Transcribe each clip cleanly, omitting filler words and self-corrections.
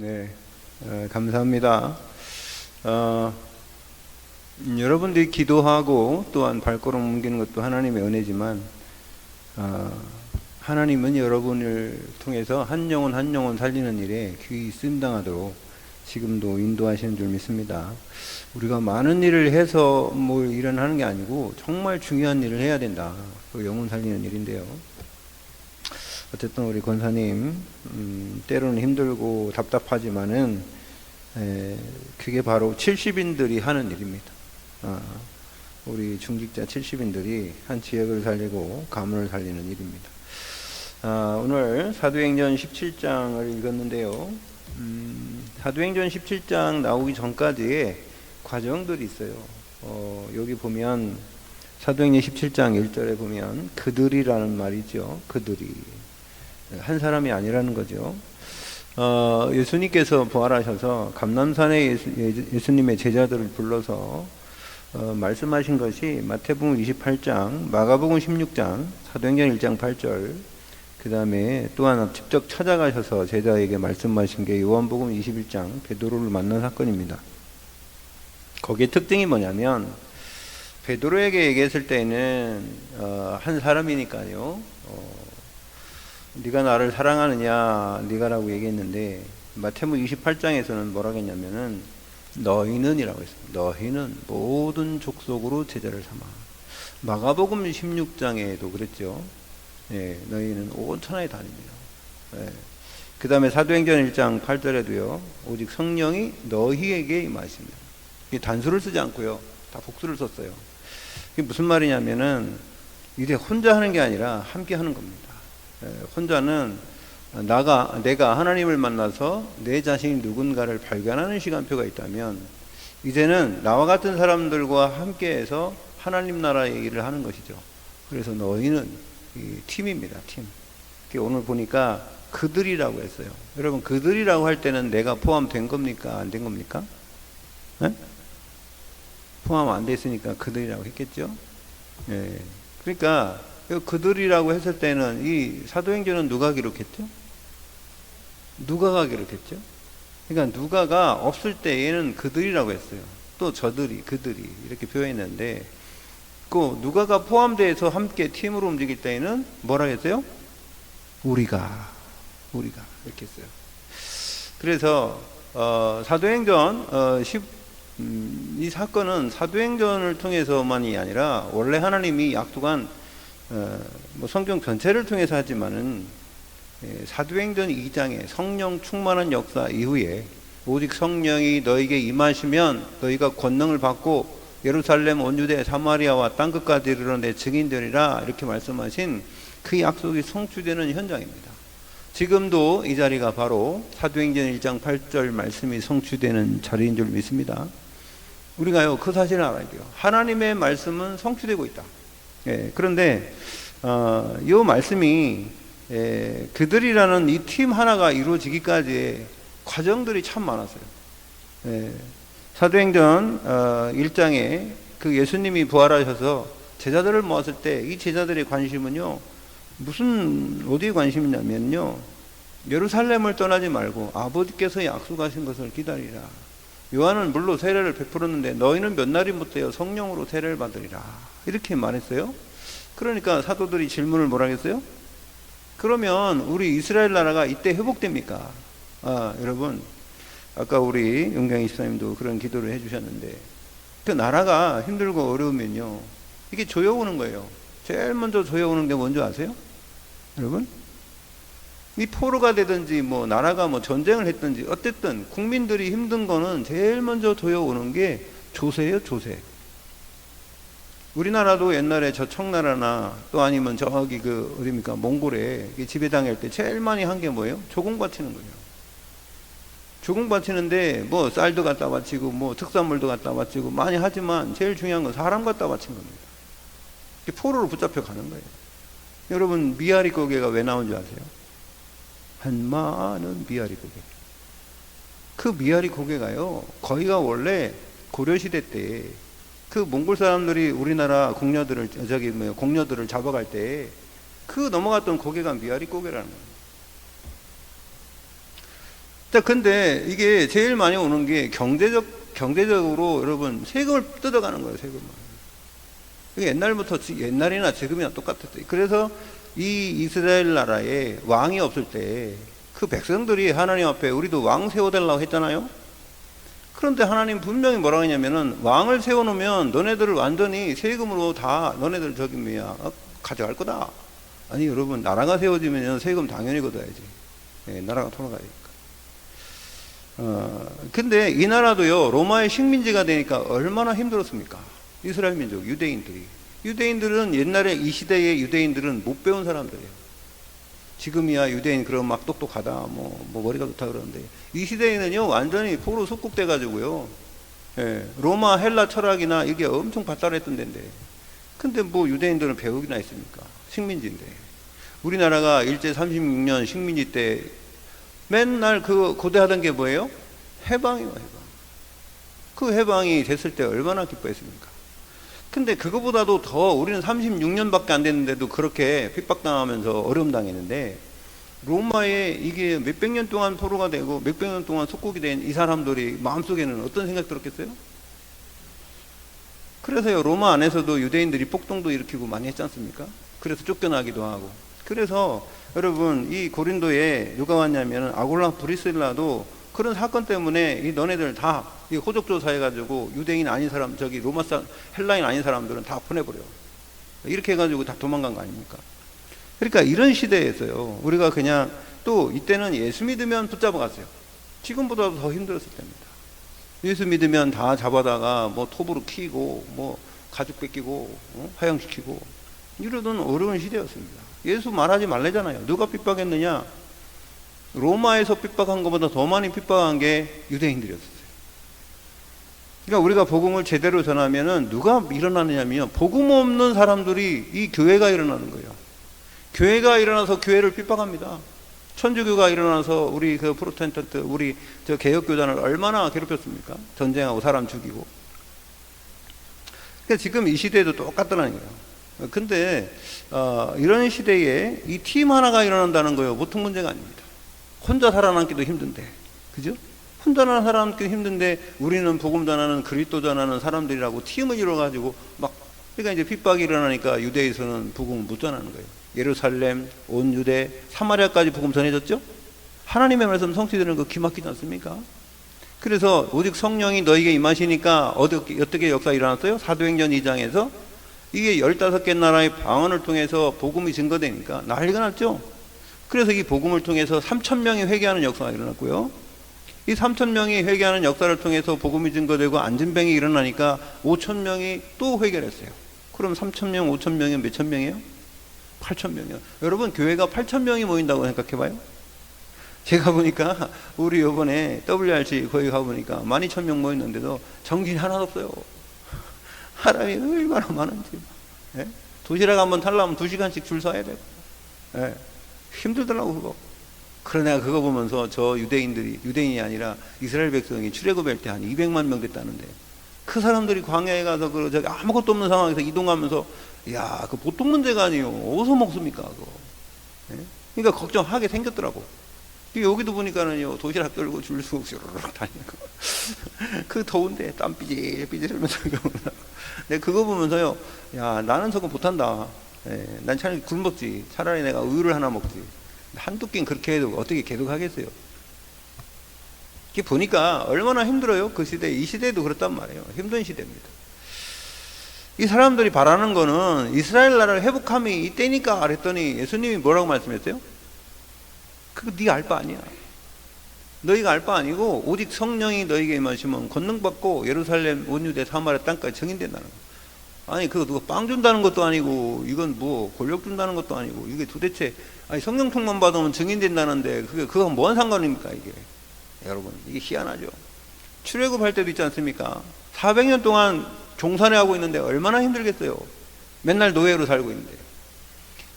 네, 감사합니다. 여러분들이 기도하고 또한 발걸음 옮기는 것도 하나님의 은혜지만, 하나님은 여러분을 통해서 한 영혼 한 영혼 살리는 일에 귀히 쓰임당하도록 지금도 인도하시는 줄 믿습니다. 우리가 많은 일을 해서 뭘 일을 하는 게 아니고 정말 중요한 일을 해야 된다. 그 영혼 살리는 일인데요. 어쨌든 우리 권사님, 때로는 힘들고 답답하지만은 그게 바로 70인들이 하는 일입니다. 우리 중직자 70인들이 한 지역을 살리고 가문을 살리는 일입니다. 오늘 사도행전 17장을 읽었는데요. 사도행전 17장 나오기 전까지의 과정들이 있어요. 여기 보면 사도행전 17장 1절에 보면 그들이라는 말이죠. 그들이 한 사람이 아니라는 거죠. 예수님께서 부활하셔서 감람산에 예수님의 제자들을 불러서 말씀하신 것이 마태복음 28장, 마가복음 16장, 사도행전 1장 8절, 그 다음에 또 하나 직접 찾아가셔서 제자에게 말씀하신 게 요한복음 21장 베드로를 만난 사건입니다. 거기에 특징이 뭐냐면 베드로에게 얘기했을 때는 한 사람이니까요. 네가 나를 사랑하느냐, 네가라고 얘기했는데 마태복음 28장에서는 뭐라고 했냐면은 너희는이라고 했어요. 너희는 모든 족속으로 제자를 삼아. 마가복음 16장에도 그랬죠. 예, 너희는 온 천하에 다닙니다. 예. 그 다음에 사도행전 1장 8절에도요. 오직 성령이 너희에게 임하십니다. 단수를 쓰지 않고요. 다 복수를 썼어요. 이게 무슨 말이냐면은 이게 혼자 하는 게 아니라 함께 하는 겁니다. 혼자는 내가 하나님을 만나서 내 자신이 누군가를 발견하는 시간표가 있다면 이제는 나와 같은 사람들과 함께해서 하나님 나라 얘기를 하는 것이죠. 그래서 너희는 팀입니다. 팀. 오늘 보니까 그들이라고 했어요. 여러분 그들이라고 할 때는 내가 포함된 겁니까? 안 된 겁니까? 네? 포함 안 됐으니까 그들이라고 했겠죠. 네. 그러니까 그들이라고 했을 때는 이 사도행전은 누가 기록했죠? 누가가 기록했죠? 그러니까 누가가 없을 때에는 그들이라고 했어요. 또 저들이, 그들이 이렇게 표현했는데 그 누가가 포함돼서 함께 팀으로 움직일 때에는 뭐라 했어요? 우리가 이렇게 했어요. 그래서 사도행전 이 사건은 사도행전을 통해서만이 아니라 원래 하나님이 약속한 성경 전체를 통해서 하지만은 사도행전 2장에 성령 충만한 역사 이후에 오직 성령이 너에게 임하시면 너희가 권능을 받고 예루살렘 온 유대 사마리아와 땅끝까지 이르러 내 증인되리라 이렇게 말씀하신 그 약속이 성취되는 현장입니다. 지금도 이 자리가 바로 사도행전 1장 8절 말씀이 성취되는 자리인 줄 믿습니다. 우리가요 그 사실을 알아야 돼요. 하나님의 말씀은 성취되고 있다. 그런데 이 말씀이 그들이라는 이 팀 하나가 이루어지기까지의 과정들이 참 많았어요. 사도행전 1장에 그 예수님이 부활하셔서 제자들을 모았을 때 이 제자들의 관심은요 어디에 관심이냐면요 예루살렘을 떠나지 말고 아버지께서 약속하신 것을 기다리라. 요한은 물로 세례를 베풀었는데 너희는 몇 날이 못되어 성령으로 세례를 받으리라 이렇게 말했어요. 그러니까 사도들이 질문을 뭐라 했어요? 그러면 우리 이스라엘 나라가 이때 회복됩니까? 여러분 아까 우리 용경이 집사님도 그런 기도를 해주셨는데 그 나라가 힘들고 어려우면요 이게 조여오는 거예요. 제일 먼저 조여오는 게 뭔지 아세요? 여러분 이 포로가 되든지 나라가 전쟁을 했든지 어쨌든 국민들이 힘든 거는 제일 먼저 조여오는 게 조세예요. 조세. 우리나라도 옛날에 저 청나라나 또 아니면 저기 어디입니까 몽골에 지배당할 때 제일 많이 한 게 뭐예요? 조공 바치는 거예요. 조공 바치는데 쌀도 갖다 바치고 특산물도 갖다 바치고 많이 하지만 제일 중요한 건 사람 갖다 바친 겁니다. 포로로 붙잡혀 가는 거예요. 여러분 미아리 고개가 왜 나온 줄 아세요? 한 많은 미아리 고개. 그 미아리 고개가요 거기가 원래 고려시대 때 그 몽골 사람들이 우리나라 공녀들을 잡아갈 때 그 넘어갔던 고개가 미아리 고개라는 거예요. 자, 근데 이게 제일 많이 오는 게 경제적으로 여러분 세금을 뜯어가는 거예요, 세금을. 이게 옛날이나 지금이나 똑같았어요. 그래서 이 이스라엘 나라에 왕이 없을 때 그 백성들이 하나님 앞에 우리도 왕 세워달라고 했잖아요. 그런데 하나님 분명히 뭐라고 했냐면은 왕을 세워놓으면 너네들을 완전히 세금으로 다 너네들 가져갈 거다. 아니 여러분, 나라가 세워지면 세금 당연히 걷어야지. 예, 나라가 돌아가니까. 근데 이 나라도요, 로마의 식민지가 되니까 얼마나 힘들었습니까? 이스라엘 민족, 유대인들은 옛날에 이 시대의 유대인들은 못 배운 사람들이에요. 지금이야 유대인 그럼 막 똑똑하다, 뭐 머리가 좋다 그러는데, 이 시대에는요, 완전히 포로 속국돼 가지고요, 예, 로마 헬라 철학이나 이게 엄청 발달했던 데인데, 근데 뭐 유대인들은 배우기나 했습니까? 식민지인데. 우리나라가 일제 36년 식민지 때 맨날 그 고대하던 게 뭐예요? 해방이요, 해방. 그 해방이 됐을 때 얼마나 기뻐했습니까? 근데 그거보다도 더 우리는 36년밖에 안 됐는데도 그렇게 핍박당하면서 어려움 당했는데, 로마에 이게 몇백 년 동안 포로가 되고 몇백 년 동안 속국이 된 이 사람들이 마음속에는 어떤 생각 들었겠어요? 그래서요, 로마 안에서도 유대인들이 폭동도 일으키고 많이 했지 않습니까? 그래서 쫓겨나기도 하고. 그래서 여러분, 이 고린도에 누가 왔냐면 아굴라 브리스라도 그런 사건 때문에 이 너네들 다 호적조사 해가지고 유대인 아닌 사람, 저기 헬라인 아닌 사람들은 다 보내버려. 이렇게 해가지고 다 도망간 거 아닙니까? 그러니까 이런 시대에서요, 우리가 그냥 또 이때는 예수 믿으면 붙잡아갔어요. 지금보다도 더 힘들었을 때입니다. 예수 믿으면 다 잡아다가 뭐 톱으로 키고 뭐 가죽 뺏기고 화형시키고 이러던 어려운 시대였습니다. 예수 말하지 말래잖아요. 누가 핍박했느냐? 로마에서 핍박한 것보다 더 많이 핍박한 게 유대인들이었어요. 그러니까 우리가 복음을 제대로 전하면은 누가 일어나느냐면 복음 없는 사람들이 이 교회가 일어나는 거예요. 교회가 일어나서 교회를 핍박합니다. 천주교가 일어나서 우리 그 프로테스탄트, 우리 저 개혁교단을 얼마나 괴롭혔습니까? 전쟁하고 사람 죽이고. 그러니까 지금 이 시대에도 똑같다는 거예요. 근데 이런 시대에 이 팀 하나가 일어난다는 거예요. 보통 문제가 아닙니다. 혼자 살아남기도 힘든데, 그죠? 혼자 살아남기도 힘든데 우리는 복음 전하는 그리스도 전하는 사람들이라고 팀을 이뤄가지고 막, 그러니까 이제 핍박이 일어나니까 유대에서는 복음을 못 전하는 거예요. 예루살렘, 온 유대, 사마리아까지 복음 전해졌죠? 하나님의 말씀 성취되는 거 기막히지 않습니까? 그래서 오직 성령이 너에게 임하시니까 어떻게 역사 일어났어요? 사도행전 2장에서 이게 15개 나라의 방언을 통해서 복음이 증거되니까 난리가 났죠? 그래서 이 복음을 통해서 3,000명이 회개하는 역사가 일어났고요. 이 3,000명이 회개하는 역사를 통해서 복음이 증거되고 안진병이 일어나니까 5,000명이 또 회개를 했어요. 그럼 3,000명, 5,000명이면 몇천 명이에요? 8,000명이요. 여러분, 교회가 8,000명이 모인다고 생각해봐요. 제가 보니까 우리 이번에 WRC 거기 가보니까 12,000명 모였는데도 정신이 하나도 없어요. 사람이 얼마나 많은지. 예? 도시락 한번 타려면 2시간씩 줄 서야 되고. 예? 힘들더라고 그거. 그러나 내가 그거 보면서 저 유대인이 아니라 이스라엘 백성이 출애굽할 때 한 200만 명 됐다는데, 그 사람들이 광야에 가서 저기 아무것도 없는 상황에서 이동하면서, 야, 그 보통 문제가 아니에요. 어디서 먹습니까 그거. 예? 그러니까 걱정하게 생겼더라고. 여기도 보니까는요, 도시락 들고 줄 서고 슈르륵 다니고 그 더운데 땀 삐질삐질 하면서 내가 그거 보면서요, 야, 나는 저거 못한다. 예, 난 차라리 굴 먹지. 차라리 내가 우유를 하나 먹지. 한두 끼는 그렇게 해도 어떻게 계속 하겠어요? 이렇게 보니까 얼마나 힘들어요. 그 시대, 이 시대도 그렇단 말이에요. 힘든 시대입니다. 이 사람들이 바라는 거는 이스라엘 나라를 회복함이 이때니까 그랬더니 예수님이 뭐라고 말씀했어요? 그거 네가 알 바 아니야. 너희가 알 바 아니고 오직 성령이 너희에게 임하시면 권능받고 예루살렘, 온 유대, 사마리아 땅까지 증인된다는 거. 아니, 그거 누가 빵 준다는 것도 아니고, 이건 뭐 권력 준다는 것도 아니고, 이게 도대체, 아니, 성령 충만 받으면 증인된다는데 그거 뭔 상관입니까 이게? 여러분, 이게 희한하죠. 출애굽할 때도 있지 않습니까? 400년 동안 종산해 하고 있는데 얼마나 힘들겠어요. 맨날 노예로 살고 있는데.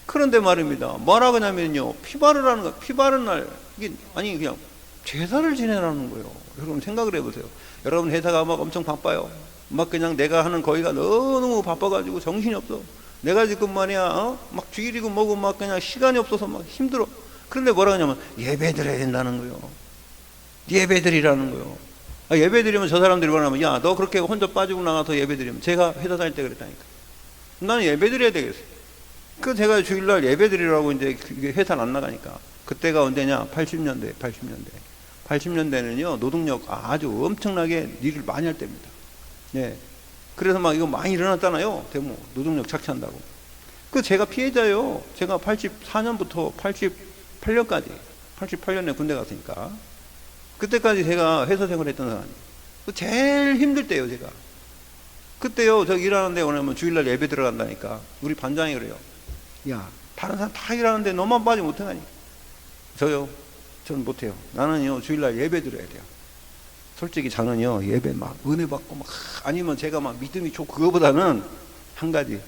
그런데 말입니다. 뭐라고 하냐면요, 피바를 하는 거, 피바른 날, 이게 아니 그냥 제사를 지내라는 거예요. 여러분 생각을 해보세요. 여러분 회사가 막 엄청 바빠요. 막 그냥 내가 하는 거기가 너무 바빠가지고 정신이 없어. 내가 지금 말이야, 막 주일이고 뭐고 막 그냥 시간이 없어서 막 힘들어. 그런데 뭐라고 하냐면 예배 드려야 된다는 거예요. 예배드리라는 거요. 예배드리면 저 사람들이 뭐냐면, 야, 너 그렇게 혼자 빠지고 나가서 예배드리면, 제가 회사 다닐 때 그랬다니까. 나는 예배드려야 되겠어요. 그 제가 주일날 예배드리라고 이제 회사를 안 나가니까. 그때가 언제냐? 80년대. 80년대는요, 노동력 아주 엄청나게 일을 많이 할 때입니다. 예. 그래서 막 이거 많이 일어났잖아요. 대모 노동력 착취한다고. 그 제가 피해자요. 제가 84년부터 88년까지, 88년에 군대 갔으니까. 그때까지 제가 회사 생활했던 사람이에요. 제일 힘들 때요, 제가. 그때요, 저 일하는데 오면 주일날 예배 들어간다니까. 우리 반장이 그래요. 야, 다른 사람 다 일하는데 너만 빠지 못하니. 저는 못해요. 나는요, 주일날 예배 드려야 돼요. 솔직히 저는요, 예배 막 은혜 받고 막 아니면 제가 막 믿음이 좋고 그거보다는 한 가지.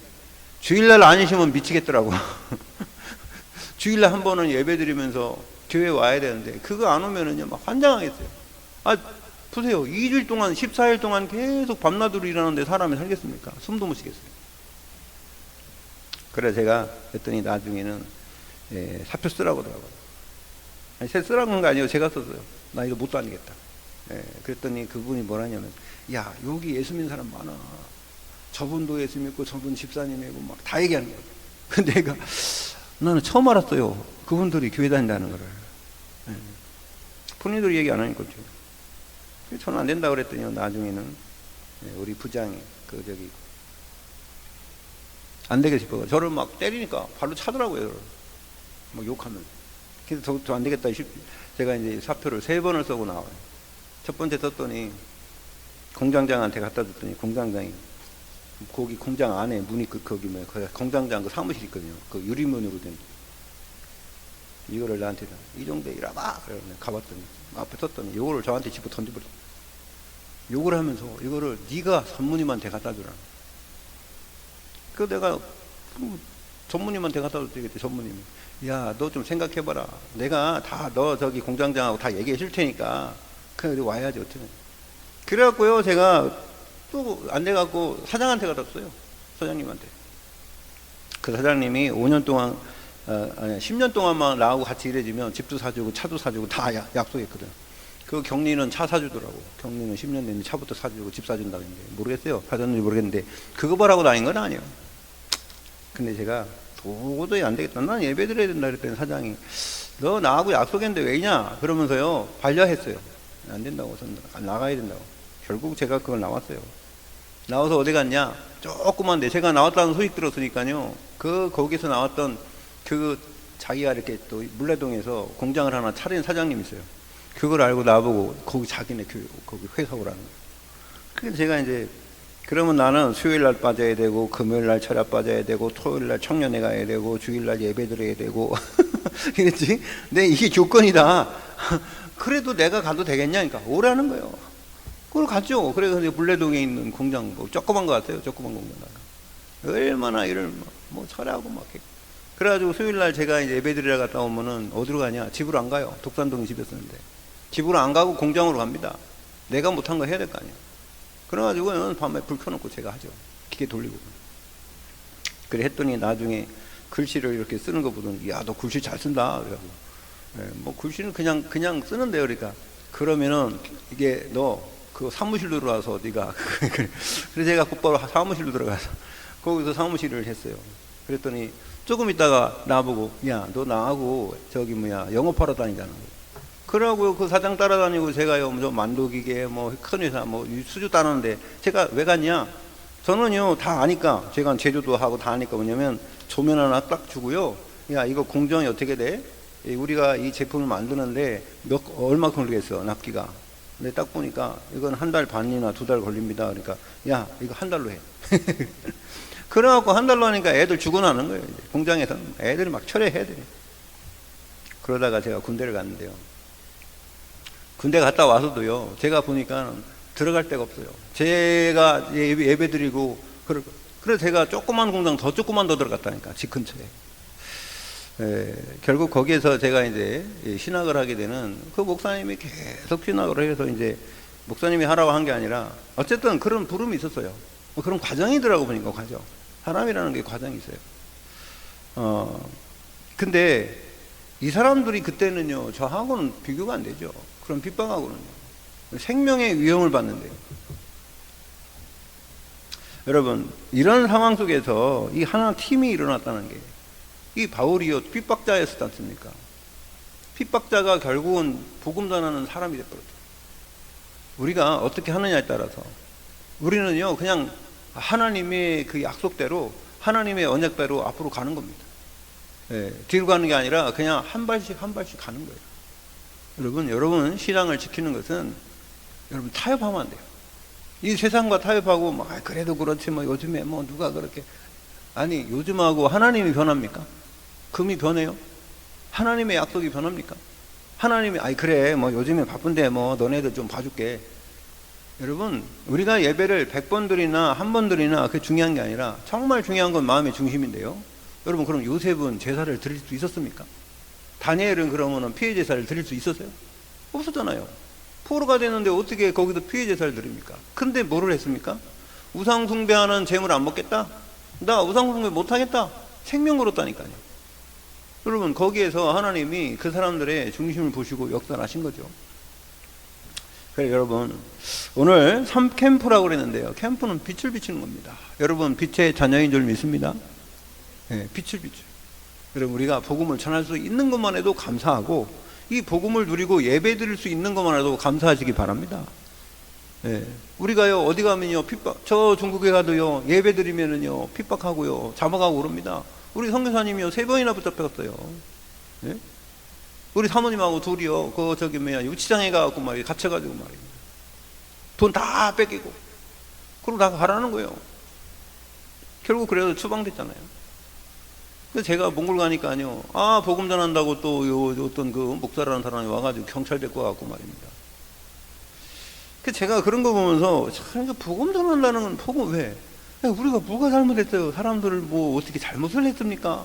주일날 아니시면 미치겠더라고. 주일날 한 번은 예배 드리면서 교회 와야 되는데 그거 안 오면은요, 막 환장하겠어요. 보세요. 2주일 동안, 14일 동안 계속 밤낮으로 일하는데 사람이 살겠습니까? 숨도 못 쉬겠어요. 그래서 제가 했더니 나중에는 사표 쓰라고 하더라고요. 아니, 쓰라고 한 거 아니에요. 제가 썼어요. 나 이거 못 다니겠다. 그랬더니 그분이 뭐라냐면, 야, 여기 예수 믿는 사람 많아. 저분도 예수 믿고 저분 집사님이고 막 다 얘기하는 거예요. 근데 내가 나는 처음 알았어요. 그분들이 교회 다닌다는 거를. 본인들이 얘기 안 하니까. 저는 안 된다 그랬더니 나중에는 우리 부장이 안 되게 싶어. 저를 막 때리니까 발로 차더라고요. 막 욕하면. 그래서 저 안 되겠다 싶. 제가 이제 사표를 3번을 쓰고 나와요. 첫 번째 썼더니 공장장한테 갖다 줬더니 공장장이 거기 공장 안에 문이 거기 공장장 그 사무실 있거든요. 그 유리문으로 된. 이거를 나한테 이 정도 일하다. 그래서 가봤더니 앞에 썼더니 요거를 저한테 집어 던져버려. 욕을 하면서 이거를 네가 전무님한테 갖다 주라. 그 내가 전무님한테 갖다 줬더니 전무님이, 야, 너 좀 생각해봐라. 내가 다 너 저기 공장장하고 다 얘기해 줄 테니까 그래 와야지 어떻게. 그래갖고요, 제가 또 안 돼갖고 사장한테 갖다 줬어요. 사장님한테. 그 사장님이 5년 동안 아니 10년 동안만 나하고 같이 일해주면 집도 사주고 차도 사주고 다 약속했거든. 그 경리는 차 사주더라고. 경리는 10년 됐는데 차부터 사주고 집 사준다고 했는데 모르겠어요. 사줬는지 모르겠는데 그거 바라고 다닌 건 아니에요. 근데 제가 도저히 안 되겠다. 난 예배 드려야 된다 그랬더니 사장이, 너 나하고 약속했는데 왜냐? 그러면서요, 반려했어요. 안 된다고. 나가야 된다고. 결국 제가 그걸 나왔어요. 나와서 어디 갔냐? 조그만데 제가 나왔다는 소식 들었으니까요. 거기서 나왔던 자기가 이렇게 또 물레동에서 공장을 하나 차린 사장님이 있어요. 그걸 알고 나보고 거기 자기네 거기 회사 오라는 거예요. 그래서 제가 이제 그러면 나는 수요일날 빠져야 되고 금요일날 철야 빠져야 되고 토요일날 청년회 가야 되고 주일날 예배 드려야 되고 그랬지? 근데 이게 조건이다. 그래도 내가 가도 되겠냐니까 오라는 거예요. 그걸 갔죠. 그래서 물레동에 있는 공장 조그만 거 같아요. 조그만 공장. 얼마나 일을 뭐 철야하고 막 해. 그래가지고 수요일날 제가 이제 예배 드리러 갔다 오면은 어디로 가냐? 집으로 안 가요. 독산동에 집이었었는데. 집으로 안 가고 공장으로 갑니다. 내가 못한 거 해야 될 거 아니야. 그래가지고 밤에 불 켜놓고 제가 하죠. 기계 돌리고. 그래 했더니 나중에 글씨를 이렇게 쓰는 거 보더니, 야, 너 글씨 잘 쓴다. 그래가지고. 뭐 글씨는 그냥 쓰는데요. 그러니까. 그러면은 이게 너 그 사무실로 들어와서 네가. 그래서 제가 곧바로 사무실로 들어가서 거기서 사무실을 했어요. 그랬더니 조금 있다가 나보고, 야, 너 나하고 영업하러 다니잖아. 그러고요, 그 사장 따라다니고 제가요, 만두기계, 큰 회사, 수주 따는데 제가 왜 갔냐? 저는요, 다 아니까, 제가 제조도 하고 다 아니까 뭐냐면, 조면 하나 딱 주고요, 야, 이거 공정이 어떻게 돼? 우리가 이 제품을 만드는데 얼마 걸리겠어, 납기가. 근데 딱 보니까 이건 1달 반이나 2달 걸립니다. 그러니까, 야, 이거 1달로 해. 그래갖고 1달로 하니까 애들 죽어나는 거예요. 이제 공장에서는 애들이 막 철회해야 돼요. 그러다가 제가 군대를 갔는데요. 군대 갔다 와서도요, 제가 보니까 들어갈 데가 없어요. 제가 예배 드리고, 그래서 제가 조그만 공장 조그만 더 들어갔다니까, 집 근처에. 결국 거기에서 제가 이제 신학을 하게 되는, 그 목사님이 계속 신학을 해서 이제 목사님이 하라고 한 게 아니라 어쨌든 그런 부름이 있었어요. 그런 과정이더라고 보니까. 과정. 사람이라는 게 과정이 있어요. 근데 이 사람들이 그때는요, 저하고는 비교가 안 되죠. 그런 핍박하고는요. 생명의 위험을 받는데요. 여러분, 이런 상황 속에서 이 하나 팀이 일어났다는 게, 이 바울이요, 핍박자였지 않습니까? 핍박자가 결국은 복음 전하는 사람이 되버렸죠. 우리가 어떻게 하느냐에 따라서 우리는요, 그냥 하나님의 그 약속대로, 하나님의 언약대로 앞으로 가는 겁니다. 예, 뒤로 가는 게 아니라 그냥 한 발씩 한 발씩 가는 거예요. 여러분 신앙을 지키는 것은 여러분 타협하면 안 돼요. 이 세상과 타협하고 뭐 그래도 그렇지 뭐 요즘에 뭐 누가 그렇게, 아니 요즘하고 하나님이 변합니까? 금이 변해요? 하나님의 약속이 변합니까? 하나님이 아니 그래 뭐 요즘에 바쁜데 뭐 너네들 좀 봐줄게. 여러분 우리가 예배를 100번 드리나 1번 드리나 그게 중요한 게 아니라 정말 중요한 건 마음의 중심인데요. 여러분 그럼 요셉은 제사를 드릴 수 있었습니까? 다니엘은 그러면은 피해 제사를 드릴 수 있었어요? 없었잖아요. 포로가 됐는데 어떻게 거기서 피해 제사를 드립니까? 근데 뭐를 했습니까? 우상 숭배하는 재물 안 먹겠다? 나 우상 숭배 못 하겠다. 생명 걸었다니까요. 여러분 거기에서 하나님이 그 사람들의 중심을 보시고 역사를 하신 거죠. 그래 여러분 오늘 3캠프라고 그랬는데요. 캠프는 빛을 비추는 겁니다. 여러분 빛의 자녀인 줄 믿습니다. 네, 빛을 비추. 여러분 우리가 복음을 전할 수 있는 것만 해도 감사하고 이 복음을 누리고 예배 드릴 수 있는 것만 해도 감사하시기 바랍니다. 네, 우리가요 어디 가면요 핍박, 저 중국에 가도요 예배 드리면은요 핍박하고요 잡아가고 그럽니다. 우리 선교사님이요 3번이나 붙잡혔어요. 네? 우리 사모님하고 둘이요 그 저기 뭐야 유치장에 가갖고 말이야 갇혀가지고 말입니다. 돈 다 뺏기고 그럼 다 가라는 거예요. 결국 그래서 추방됐잖아요. 그래서 제가 몽골 가니까요, 아, 복음 전한다고 또 어떤 그 목사라는 사람이 와가지고 경찰 데리고 와갖고 말입니다. 그래서 제가 그런 거 보면서, 참, 복음 전한다는 건 복음 왜? 우리가 뭐가 잘못했어요? 사람들을 뭐 어떻게 잘못을 했습니까?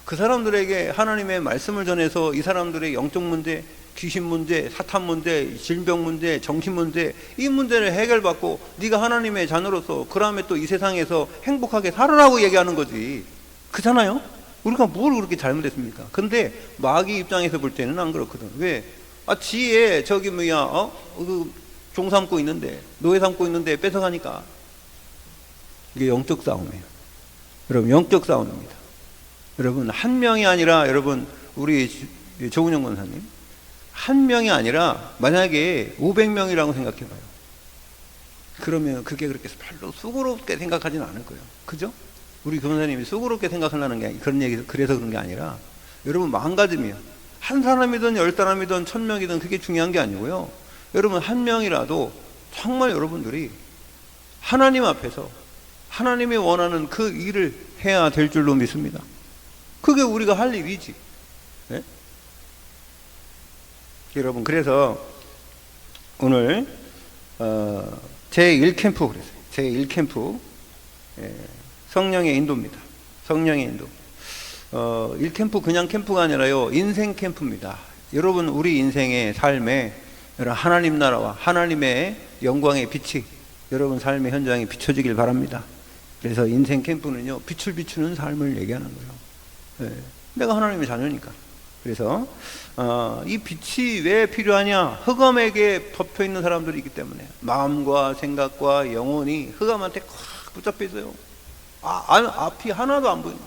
그 사람들에게 하나님의 말씀을 전해서 이 사람들의 영적 문제, 귀신 문제, 사탄 문제, 질병 문제, 정신 문제, 이 문제를 해결받고 네가 하나님의 자녀로서 그 다음에 또 이 세상에서 행복하게 살아라고 얘기하는 거지. 그잖아요? 우리가 뭘 그렇게 잘못했습니까? 근데 마귀 입장에서 볼 때는 안 그렇거든. 왜? 아, 지혜 저기 뭐야, 그 종 삼고 있는데, 노예 삼고 있는데 뺏어가니까. 이게 영적 싸움이에요. 여러분, 영적 싸움입니다. 여러분, 한 명이 아니라, 여러분, 우리 조은영 권사님, 한 명이 아니라, 만약에 500명이라고 생각해봐요. 그러면 그게 그렇게 별로 수고롭게 생각하지는 않을 거예요. 그죠? 우리 교사님이 수고롭게 생각하려는 게 그런 얘기, 그래서 그런 게 아니라, 여러분, 마음가짐이야. 한 사람이든 10사람이든 1000명이든 그게 중요한 게 아니고요. 여러분, 한 명이라도 정말 여러분들이 하나님 앞에서 하나님이 원하는 그 일을 해야 될 줄로 믿습니다. 그게 우리가 할 일이지. 네? 여러분, 그래서 오늘 제1캠프 그랬어요. 제1캠프 성령의 인도입니다. 성령의 인도. 1캠프 그냥 캠프가 아니라요, 인생 캠프입니다. 여러분, 우리 인생의 삶에 하나님 나라와 하나님의 영광의 빛이 여러분 삶의 현장에 비춰지길 바랍니다. 그래서 인생 캠프는요, 빛을 비추는 삶을 얘기하는 거예요. 네. 내가 하나님의 자녀니까. 그래서 이 빛이 왜 필요하냐? 흑암에게 덮여 있는 사람들이 있기 때문에 마음과 생각과 영혼이 흑암한테 꽉 붙잡혀 있어요. 앞이 하나도 안 보입니다.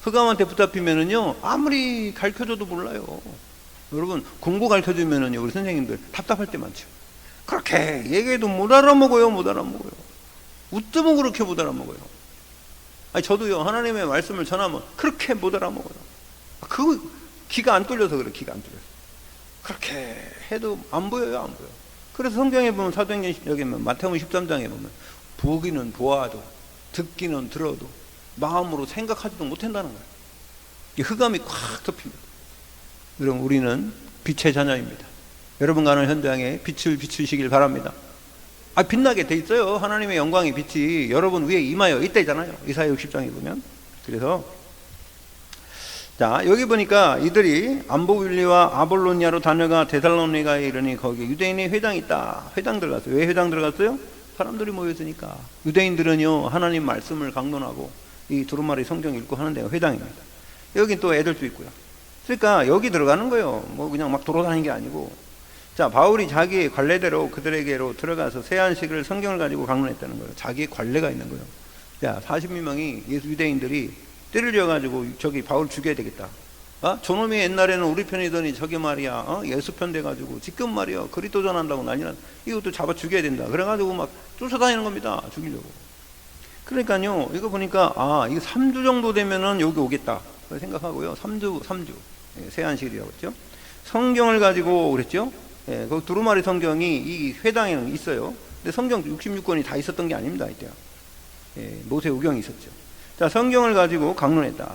흑암한테 붙잡히면은요, 아무리 가르쳐줘도 몰라요. 여러분, 공부 가르쳐주면은요, 우리 선생님들 답답할 때 많죠. 그렇게 얘기해도 못 알아먹어요, 못 알아먹어요. 웃으면 그렇게 못 알아먹어요. 아니, 저도요, 하나님의 말씀을 전하면 그렇게 못 알아먹어요. 그 귀가 안 뚫려서 그래, 귀가 안 뚫려서. 그렇게 해도 안 보여요, 안 보여. 그래서 성경에 보면 사도행전 여기 마태복음 13장에 보면 보기는 보아도 듣기는 들어도 마음으로 생각하지도 못한다는 거예요. 이 흑암이 꽉 덮입니다. 여러분, 우리는 빛의 자녀입니다. 여러분 가는 현장에 빛을 비추시길 바랍니다. 빛나게 돼 있어요. 하나님의 영광의 빛이 여러분 위에 임하여 있다잖아요. 이사야 60장에 보면. 그래서 자, 여기 보니까 이들이 암보빌리와 아볼로니아로 다녀가 데살로니가에 이르니 거기 유대인의 회당이 있다. 회당 들어갔어요. 왜 회당 들어갔어요? 사람들이 모였으니까. 유대인들은요, 하나님 말씀을 강론하고 이 두루마리 성경 읽고 하는 데가 회당입니다. 여긴 또 애들도 있고요. 그러니까 여기 들어가는 거예요. 뭐 그냥 막 돌아다니는 게 아니고. 자, 바울이 자기의 관례대로 그들에게로 들어가서 세안식을 성경을 가지고 강론했다는 거예요. 자기의 관례가 있는 거예요. 야, 40명이 예수 유대인들이 때를 지어가지고 저기 바울 죽여야 되겠다. 저놈이 옛날에는 우리 편이더니 저기 말이야, 예수 편 돼가지고 지금 말이야 그리스도 전한다고 난리난, 이것도 잡아 죽여야 된다. 그래가지고 막 쫓아다니는 겁니다. 죽이려고. 그러니까요, 이거 보니까 이거 3주 정도 되면은 여기 오겠다 생각하고요. 3주 세안식이라고 했죠. 성경을 가지고 그랬죠. 그 두루마리 성경이 이 회당에는 있어요. 근데 성경 66권이 다 있었던 게 아닙니다. 이때 모세 우경이 있었죠. 자, 성경을 가지고 강론했다.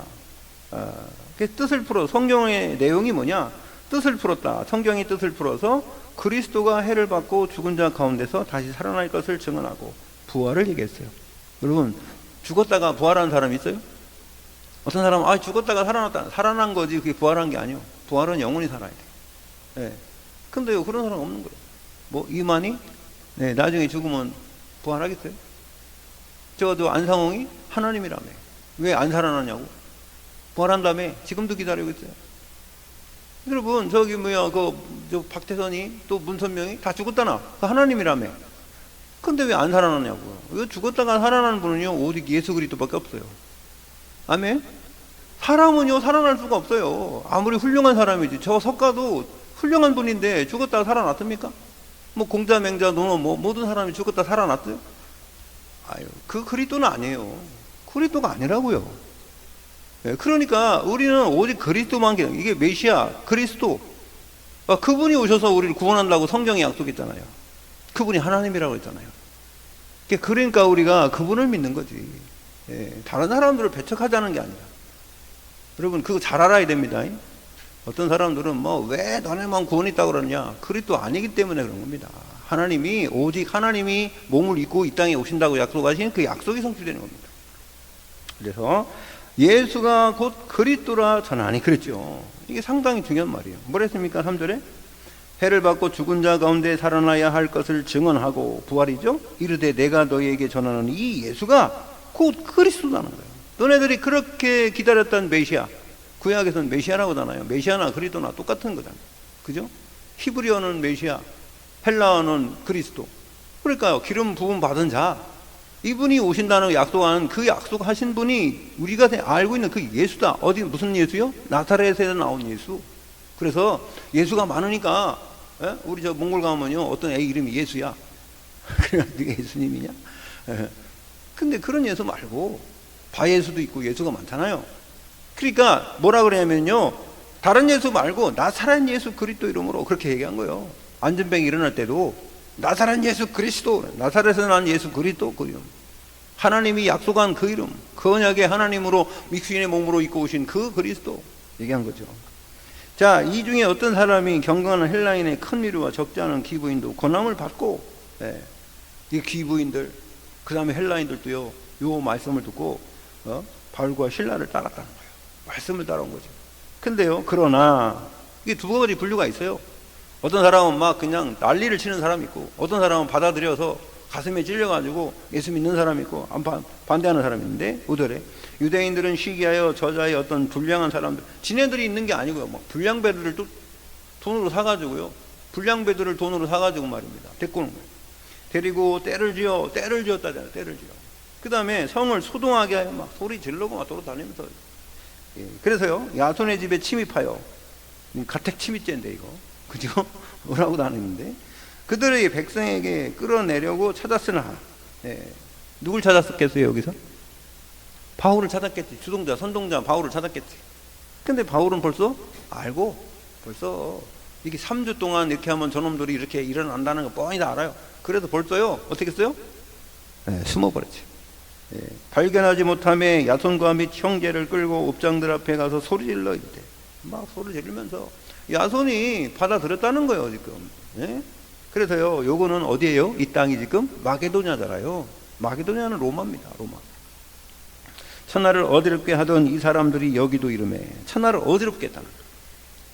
그 뜻을 풀어, 성경의 내용이 뭐냐? 뜻을 풀었다. 성경의 뜻을 풀어서 그리스도가 해를 받고 죽은 자 가운데서 다시 살아날 것을 증언하고 부활을 얘기했어요. 여러분, 죽었다가 부활한 사람 있어요? 어떤 사람은 죽었다가 살아났다. 살아난 거지 그게 부활한 게 아니에요. 부활은 영원히 살아야 돼. 근데요, 그런 사람 없는 거예요. 뭐 이만희? 나중에 죽으면 부활하겠어요? 저도 안상홍이 하나님이라며. 왜 안 살아나냐고. 부활한 다음에 지금도 기다리고 있어요. 여러분, 저기 저 박태선이 또 문선명이 다 죽었다나. 그 하나님이라며. 근데 왜 안 살아나냐고요. 왜 죽었다가 살아나는 분은요, 오직 예수 그리스도밖에 없어요. 아멘? 사람은요, 살아날 수가 없어요. 아무리 훌륭한 사람이지. 저 석가도 훌륭한 분인데 죽었다가 살아났습니까? 뭐 공자, 맹자, 논어, 모든 사람이 죽었다 살아났어요? 그 그리스도는 아니에요. 그리스도가 아니라고요. 그러니까 우리는 오직 그리스도만, 이게 메시아, 그리스도. 그분이 오셔서 우리를 구원한다고 성경이 약속했잖아요. 그분이 하나님이라고 했잖아요. 그러니까 우리가 그분을 믿는 거지. 다른 사람들을 배척하자는 게 아니라. 여러분, 그거 잘 알아야 됩니다. 어떤 사람들은 왜 너네만 구원이 있다고 그러냐? 그리스도 아니기 때문에 그런 겁니다. 오직 하나님이 몸을 입고 이 땅에 오신다고 약속하신 그 약속이 성취되는 겁니다. 그래서 예수가 곧 그리스도라 전하니 그랬죠. 이게 상당히 중요한 말이에요. 뭐랬습니까? 3절에 해를 받고 죽은 자 가운데 살아나야 할 것을 증언하고, 부활이죠. 이르되 내가 너희에게 전하는 이 예수가 곧 그리스도라는 거예요. 너네들이 그렇게 기다렸던 메시아, 구약에서는 메시아라고 하잖아요. 메시아나 그리스도나 똑같은 거잖아요. 그죠? 히브리어는 메시아, 헬라어는 그리스도. 그러니까요, 기름 부음 받은 자, 이분이 오신다는 약속하는 그 약속하신 분이 우리가 알고 있는 그 예수다. 어디 무슨 예수요? 나사렛에서 나온 예수. 그래서 예수가 많으니까, 우리 저 몽골 가면요, 어떤 애 이름이 예수야. 그래가지고 예수님이냐? 근데 그런 예수 말고 바예수도 있고 예수가 많잖아요. 그러니까 뭐라 그러냐면요, 다른 예수 말고 나사렛 예수 그리스도 이름으로 그렇게 얘기한 거예요. 안전병이 일어날 때도 나사렛 예수 그리스도, 나사렛에서 난 예수 그리스도 그 이름, 하나님이 약속한 그 이름, 그 언약의 하나님으로 육신의 몸으로 입고 오신 그 그리스도 얘기한 거죠. 자, 이 중에 어떤 사람이 경건한 헬라인의 큰 위로와 적지 않은 기부인도 고난을 받고, 이 기부인들, 그 다음에 헬라인들도요, 요 말씀을 듣고 바울과 실라를 따랐다는 거예요. 말씀을 따라온 거죠. 근데요, 그러나 이게 두 가지 분류가 있어요. 어떤 사람은 막 그냥 난리를 치는 사람이 있고, 어떤 사람은 받아들여서 가슴에 찔려가지고 예수 믿는 사람이 있고, 반대하는 사람이 있는데, 5절에 유대인들은 시기하여 저자의 어떤 불량한 사람들, 지네들이 있는 게 아니고요, 막 불량배들을 또 돈으로 사가지고요, 불량배들을 돈으로 사가지고 말입니다, 데리고 오는 거예요. 데리고 때를 지었다잖아요. 때를 지어. 그 다음에 성을 소동하게 하여 막 소리 지르고 막 돌아다니면서. 그래서요, 야손의 집에 침입하여, 가택 침입죄인데 이거, 그죠? 뭐라고 다니는데, 그들의 백성에게 끌어내려고 찾았으나, 누굴 찾았겠어요 여기서? 바울을 찾았겠지. 주동자, 선동자 바울을 찾았겠지. 근데 바울은 벌써 알고, 벌써 이게 3주 동안 이렇게 하면 저놈들이 이렇게 일어난다는 거 뻔히 다 알아요. 그래서 벌써요, 어떻게 했어요? 숨어버렸지. 발견하지 못함에 야손과 및 형제를 끌고 읍장들 앞에 가서 소리질러 이때 막 소리 지르면서 야손이 받아들였다는 거예요 지금. 그래서요, 요거는 어디예요? 이 땅이 지금 마게도냐잖아요. 마게도냐는 로마입니다. 로마. 천하를 어지럽게 하던 이 사람들이 여기도 이름에 천하를 어지럽게 했다는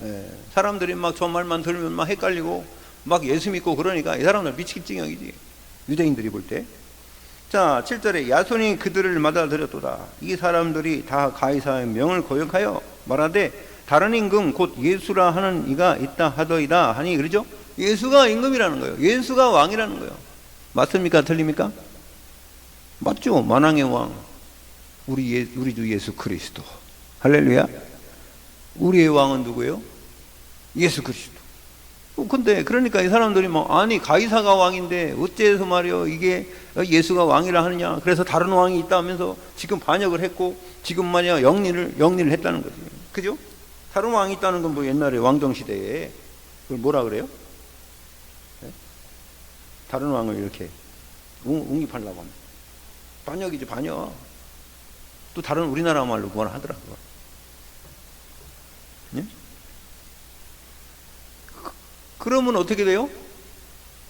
거예요. 사람들이 막 저 말만 들으면 막 헷갈리고 막 예수 믿고 그러니까 이 사람들 미치겠지경이지, 유대인들이 볼 때. 자, 7절에 야손이 그들을 받아들였도다. 이 사람들이 다 가이사의 명을 거역하여 말하되 다른 임금 곧 예수라 하는 이가 있다 하더이다 하니 그러죠? 예수가 임금이라는 거예요. 예수가 왕이라는 거예요. 맞습니까? 틀립니까? 맞죠? 만왕의 왕 우리 주 예수 그리스도. 할렐루야. 우리의 왕은 누구예요? 예수 그리스도. 근데 그러니까 이 사람들이 아니 가이사가 왕인데 어째서 말이요 이게 예수가 왕이라 하느냐. 그래서 다른 왕이 있다 하면서 지금 반역을 했고 지금 말이야 영리를 했다는 거지. 그죠? 다른 왕이 있다는 건 옛날에 왕정 시대에 그걸 뭐라 그래요? 네? 다른 왕을 이렇게 웅입하려고 하면 반역이지, 반역. 또 다른 우리나라 말로 뭐라 하더라고요. 네? 그러면 어떻게 돼요?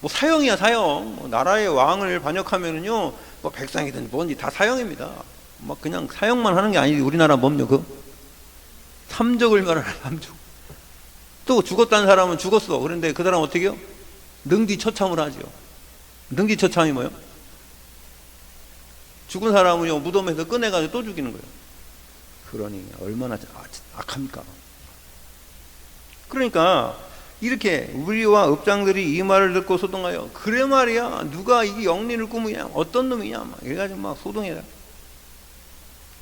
사형이야, 사형. 나라의 왕을 반역하면은요, 백성이든 뭔지 다 사형입니다. 그냥 사형만 하는 게 아니지. 우리나라 뭡니까? 삼적을 말하는 삼적. 또 죽었다는 사람은 죽었어. 그런데 그 사람 어떻게 해요? 능지처참을 하죠. 능지처참이 뭐예요? 죽은 사람은요, 무덤에서 꺼내가지고 또 죽이는 거예요. 그러니 얼마나 악합니까? 그러니까 이렇게 우리와 업장들이 이 말을 듣고 소동하여 그래 말이야 누가 이게 영린을 꾸미냐 어떤 놈이냐 이래가지고 막 소동해라.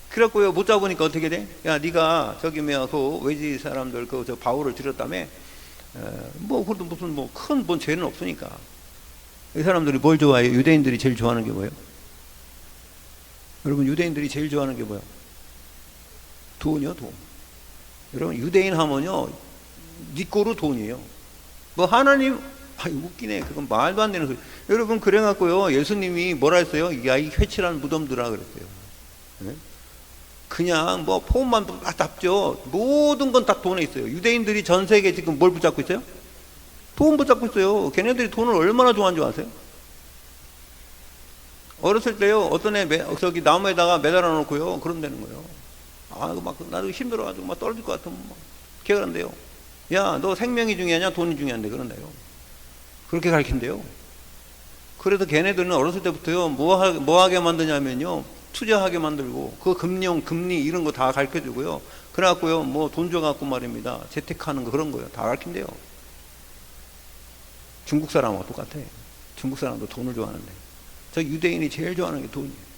그래갖고요 못 잡으니까 어떻게 돼? 야 네가 저기 그 외지 사람들 저 바울을 들였다며 그래도 무슨 큰 죄는 없으니까. 이 사람들이 뭘 좋아해요? 유대인들이 제일 좋아하는 게 뭐예요? 여러분 유대인들이 제일 좋아하는 게 뭐예요? 돈이요, 돈. 여러분 유대인 하면요 니꼬로 돈이에요. 하나님 웃기네. 그건 말도 안 되는 소리. 여러분 그래갖고요 예수님이 뭐라 했어요? 야 이 회칠한 무덤들아 그랬어요. 네? 그냥 포함만 딱 잡죠. 모든 건 다 돈에 있어요. 유대인들이 전 세계에 지금 뭘 붙잡고 있어요? 돈 붙잡고 있어요. 걔네들이 돈을 얼마나 좋아하는 줄 아세요? 어렸을 때요 어떤 애 저기 나무에다가 매달아 놓고요 그런다는 거예요. 나도 힘들어가지고 떨어질 것 같으면 걔가 그런대요. 야, 너 생명이 중요하냐 돈이 중요한데 그런다요. 그렇게 가르친대요. 그래서 걔네들은 어렸을 때부터요 뭐하게 만드냐면요 투자하게 만들고 그 금리 이런 거 다 가르쳐주고요. 그래갖고요 돈 줘갖고 말입니다 재테크하는 거 그런 거요 다 가르친대요. 중국 사람하고 똑같아. 중국 사람도 돈을 좋아하는데 저 유대인이 제일 좋아하는 게 돈이에요.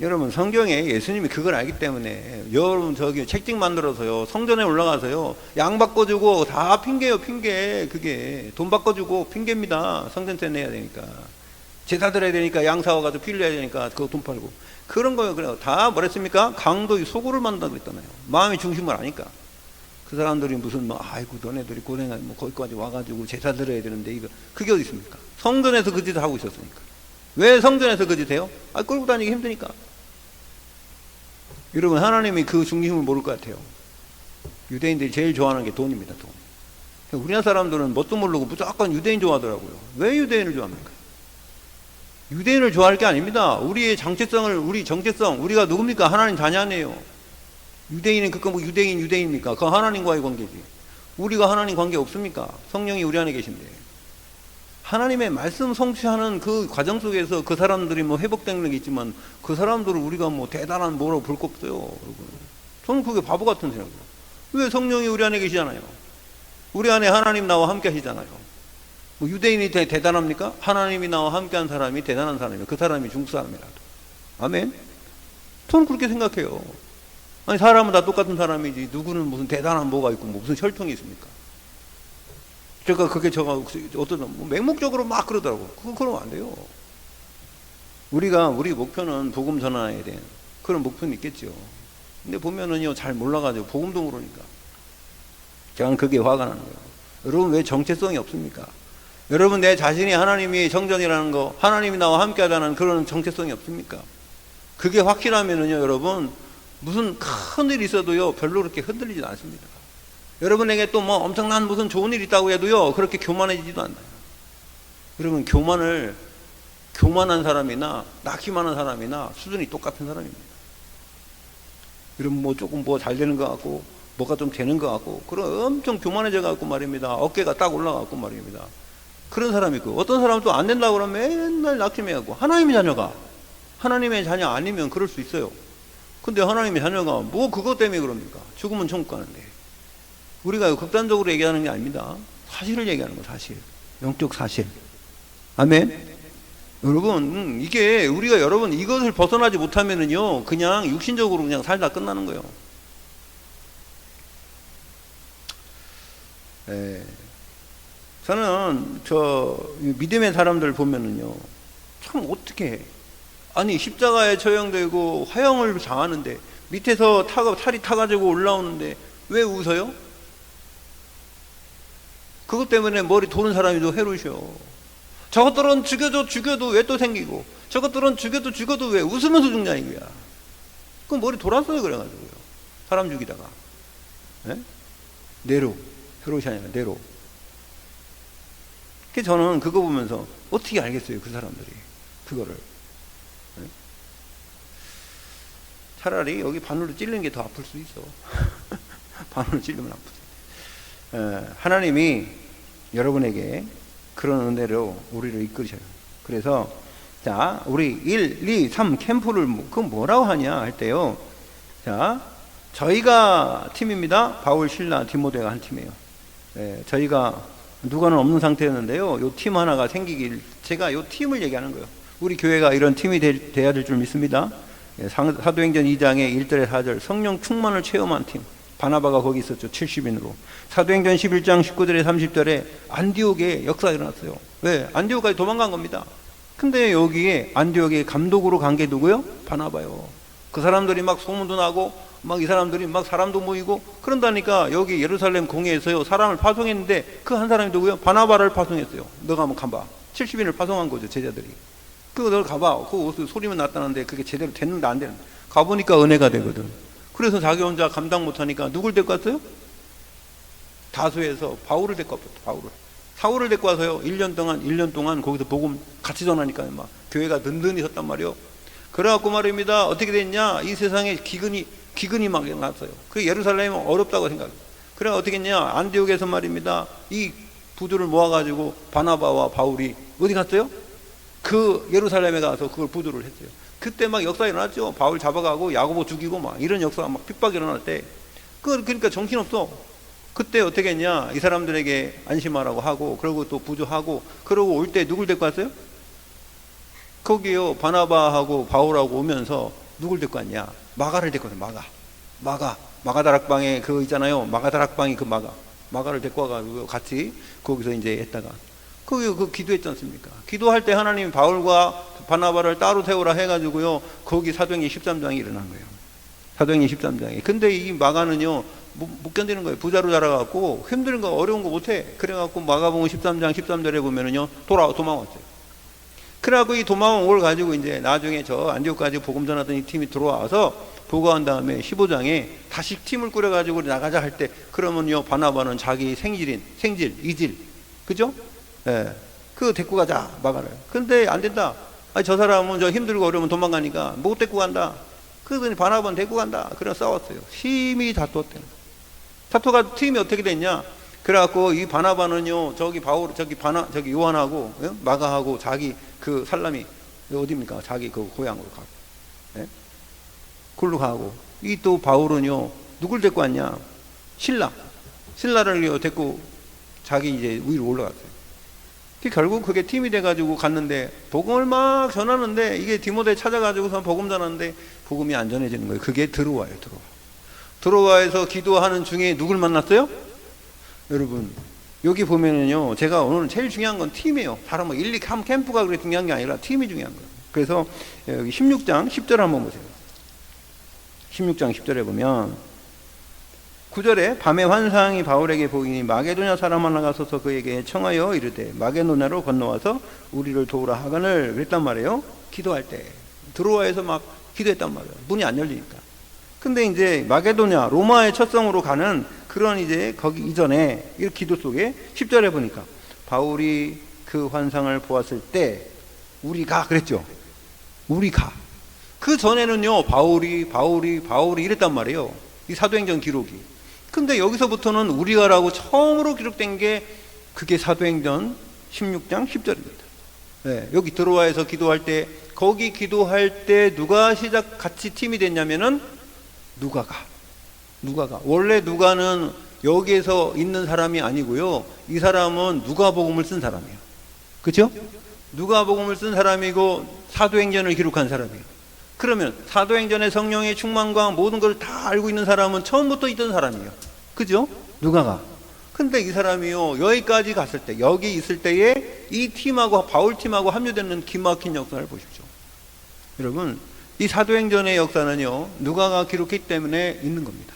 여러분 성경에 예수님이 그걸 알기 때문에 여러분 저기 책찍 만들어서요 성전에 올라가서요 양 바꿔주고 다 핑계요 핑계. 그게 돈 바꿔주고 핑계입니다. 성전세 내야 되니까 제사 드려야 되니까 양 사와가지고 피를 내야 되니까 그거 돈 팔고 그런 거예요. 그래요. 다 뭐랬습니까? 강도의 소굴을 만든다고 그랬잖아요. 마음의 중심을 아니까. 그 사람들이 무슨 아이고 너네들이 고생하고 거기까지 와가지고 제사 드려야 되는데 이거 그게 어디 있습니까? 성전에서 그 짓을 하고 있었으니까. 왜 성전에서 그 짓 해요? 끌고 다니기 힘드니까. 여러분 하나님이 그 중심을 모를 것 같아요. 유대인들이 제일 좋아하는 게 돈입니다. 돈. 우리나라 사람들은 뭣도 모르고 무조건 유대인 좋아하더라고요. 왜 유대인을 좋아합니까? 유대인을 좋아할 게 아닙니다. 우리의 우리 정체성 우리가 누굽니까? 하나님 자녀 아니에요. 유대인은 유대인입니까? 그건 하나님과의 관계지. 우리가 하나님 관계 없습니까? 성령이 우리 안에 계신데 하나님의 말씀 성취하는 그 과정 속에서 그 사람들이 회복되는 게 있지만 그 사람들을 우리가 대단한 뭐라고 볼 거 없어요. 여러분. 저는 그게 바보 같은 생각이에요. 왜 성령이 우리 안에 계시잖아요. 우리 안에 하나님 나와 함께 하시잖아요. 유대인이 대단합니까? 하나님이 나와 함께 한 사람이 대단한 사람이에요. 그 사람이 중국 사람이라도. 아멘? 저는 그렇게 생각해요. 아니 사람은 다 똑같은 사람이지 누구는 무슨 대단한 뭐가 있고 무슨 혈통이 있습니까? 제가 그게 어떤 맹목적으로 막 그러더라고. 그러면 안 돼요. 우리 목표는 복음 전환해야 돼. 그런 목표는 있겠죠. 근데 보면은요 잘 몰라가지고 복음도 모르니까 저는 그게 화가 나는 거예요. 여러분 왜 정체성이 없습니까? 여러분 내 자신이 하나님이 정전이라는 거 하나님이 나와 함께 하자는 그런 정체성이 없습니까? 그게 확실하면은요 여러분 무슨 큰 일이 있어도요 별로 그렇게 흔들리지 않습니다. 여러분에게 또 엄청난 무슨 좋은 일이 있다고 해도요 그렇게 교만해지지도 않아요. 여러분 교만한 사람이나 낙심하는 사람이나 수준이 똑같은 사람입니다. 여러분 조금 잘 되는 것 같고 뭐가 좀 되는 것 같고 그런 엄청 교만해져 갖고 말입니다. 어깨가 딱 올라가고 말입니다. 그런 사람이 있고 어떤 사람은 또 안 된다고 그러면 맨날 낙심해갖고 하나님의 자녀 아니면 그럴 수 있어요. 근데 하나님의 자녀가 뭐 그것 때문에 그럽니까? 죽으면 천국 가는데. 우리가 극단적으로 얘기하는 게 아닙니다. 사실을 얘기하는 거, 사실. 영적 사실. 아멘. 여러분, 이게 우리가 여러분 이것을 벗어나지 못하면은요, 그냥 육신적으로 그냥 살다 끝나는 거예요. 예. 저는 믿음의 사람들 보면은요, 참 어떻게 아니 십자가에 처형되고 화형을 당하는데 밑에서 탈이 타가지고 올라오는데 왜 웃어요? 그것 때문에 머리 도는 사람이 더 해로우셔. 저것들은 죽여도 왜 또 생기고, 저것들은 죽여도 왜 웃으면서 죽냐 이거야. 그럼 머리 돌았어요. 그래가지고요, 사람 죽이다가. 네? 해로우시 아니라 네로. 그래서 저는 그거 보면서 어떻게 알겠어요, 그 사람들이 그거를. 네? 차라리 여기 바늘로 찔리는 게 더 아플 수 있어. 바늘로 찔리면 아프지. 하나님이 여러분에게 그런 은혜로 우리를 이끌으셔요. 그래서 자, 우리 1, 2, 3 캠프를 그건 뭐라고 하냐 할 때요, 자, 저희가 팀입니다. 바울, 실라, 디모데가 한 팀이에요. 저희가 누가는 없는 상태였는데요, 요 팀 하나가 생기길, 제가 요 팀을 얘기하는 거예요. 우리 교회가 이런 팀이 돼야 될 줄 믿습니다. 사도행전 2장의 1절에 4절, 성령 충만을 체험한 팀. 바나바가 거기 있었죠. 70인으로. 사도행전 11장 19절에 30절에 안디옥에 역사가 일어났어요. 왜? 안디옥까지 도망간 겁니다. 근데 여기에 안디옥에 감독으로 간 게 누구요? 바나바요. 그 사람들이 막 소문도 나고 막 이 사람들이 막 사람도 모이고 그런다니까. 여기 예루살렘 공회에서요, 사람을 파송했는데 그 한 사람이 누구요? 바나바를 파송했어요. 너가 한번 가봐. 70인을 파송한 거죠, 제자들이. 그거 너 가봐. 그 소리만 났다는데 그게 제대로 됐는데 안 되는데, 가보니까 은혜가 되거든. 그래서 자기 혼자 감당 못하니까 누굴 데리고 왔어요? 다수에서 바울을 데리고 왔어요. 바울을. 사울을 데리고 와서요, 1년 동안 거기서 복음 같이 전하니까 막 교회가 든든히 섰단 말이요. 그래갖고 말입니다, 어떻게 됐냐, 이 세상에 기근이 막 났어요. 그 예루살렘은 어렵다고 생각해요. 그래 어떻게 했냐, 안디옥에서 말입니다, 이 부두를 모아가지고 바나바와 바울이 어디 갔어요? 그 예루살렘에 가서 그걸 부두를 했어요. 그때 막 역사 일어났죠. 바울 잡아가고 야고보 죽이고 막 이런 역사가 막 핍박이 일어날 때, 그러니까 정신없어. 그때 어떻게 했냐, 이 사람들에게 안심하라고 하고, 그러고 또 부조하고, 그러고 올 때 누굴 데리고 왔어요? 거기요, 바나바하고 바울하고 오면서 누굴 데리고 왔냐, 마가를 데리고 왔어요. 마가다락방에 그거 있잖아요. 마가다락방이 그 마가를 데리고 와가지고 같이 거기서 이제 했다가 거기 기도했지 않습니까? 기도할 때 하나님이 바울과 바나바를 따로 세우라 해가지고요, 거기 사도행전 13장이 일어난 거예요. 사도행전 13장에. 근데 이 마가는요, 못 견디는 거예요. 부자로 자라갖고 힘든 거, 어려운 거 못해. 그래갖고 마가복음 13장 13절에 보면은요, 도망왔어요. 그래갖고 이 도망온 걸 가지고 이제 나중에 저 안디옥까지 복음 전하던 이 팀이 들어와서 보고한 다음에 15장에 다시 팀을 꾸려가지고 나가자 할 때, 그러면요, 바나바는 자기 생질, 이질, 그죠? 예. 그거 데리고 가자, 마가를. 근데 안 된다. 아니, 저 사람은 저 힘들고 어려우면 도망가니까 못 데리고 간다. 그러더니 바나바는 데리고 간다. 그래 싸웠어요. 힘이 다투었대요. 다투가 팀이 어떻게 됐냐? 그래갖고 이 바나바는요, 저기 요한하고, 예? 마가하고 자기 그 살람이 어디입니까? 자기 그 고향으로 가고, 예? 그걸로 가고, 이 또 바울은요, 누굴 데리고 왔냐? 신라를 데리고 자기 이제 위로 올라갔어요. 결국 그게 팀이 돼가지고 갔는데 복음을 막 전하는데, 이게 디모데 찾아가지고서 복음 전하는데 복음이 안 전해지는 거예요. 그게 드로아에서 기도하는 중에 누굴 만났어요? 여러분, 여기 보면은요, 제가 오늘 제일 중요한 건 팀이에요. 다른 1, 2, 3 캠프가 그렇게 중요한 게 아니라 팀이 중요한 거예요. 그래서 여기 16장 10절 한번 보세요. 16장 10절에 보면 9절에 밤에 환상이 바울에게 보이니 마게도냐 사람 하나가 서서 그에게 청하여 이르되 마게도냐로 건너와서 우리를 도우라 하거늘 그랬단 말이에요. 기도할 때 드로아에서 막 기도했단 말이에요. 문이 안 열리니까. 근데 이제 마게도냐, 로마의 첫 성으로 가는 그런 이제 거기 이전에 이 기도 속에 10절에 보니까 바울이 그 환상을 보았을 때 우리가 그랬죠. 우리가. 그 전에는요, 바울이 이랬단 말이에요. 이 사도행전 기록이. 근데 여기서부터는 우리가라고 처음으로 기록된 게 그게 사도행전 16장 10절입니다. 네, 여기 드로아에서 기도할 때, 거기 기도할 때 누가 같이 팀이 됐냐면은 누가가 원래 누가는 여기에서 있는 사람이 아니고요. 이 사람은 누가복음을 쓴 사람이에요. 그렇죠? 누가복음을 쓴 사람이고 사도행전을 기록한 사람이에요. 그러면 사도행전의 성령의 충만과 모든 걸 다 알고 있는 사람은 처음부터 있던 사람이에요. 그죠? 누가가. 근데 이 사람이요, 여기까지 갔을 때, 여기 있을 때에 이 팀하고, 바울팀하고 합류되는 기막힌 역사를 보십시오. 여러분, 이 사도행전의 역사는요, 누가가 기록했기 때문에 있는 겁니다.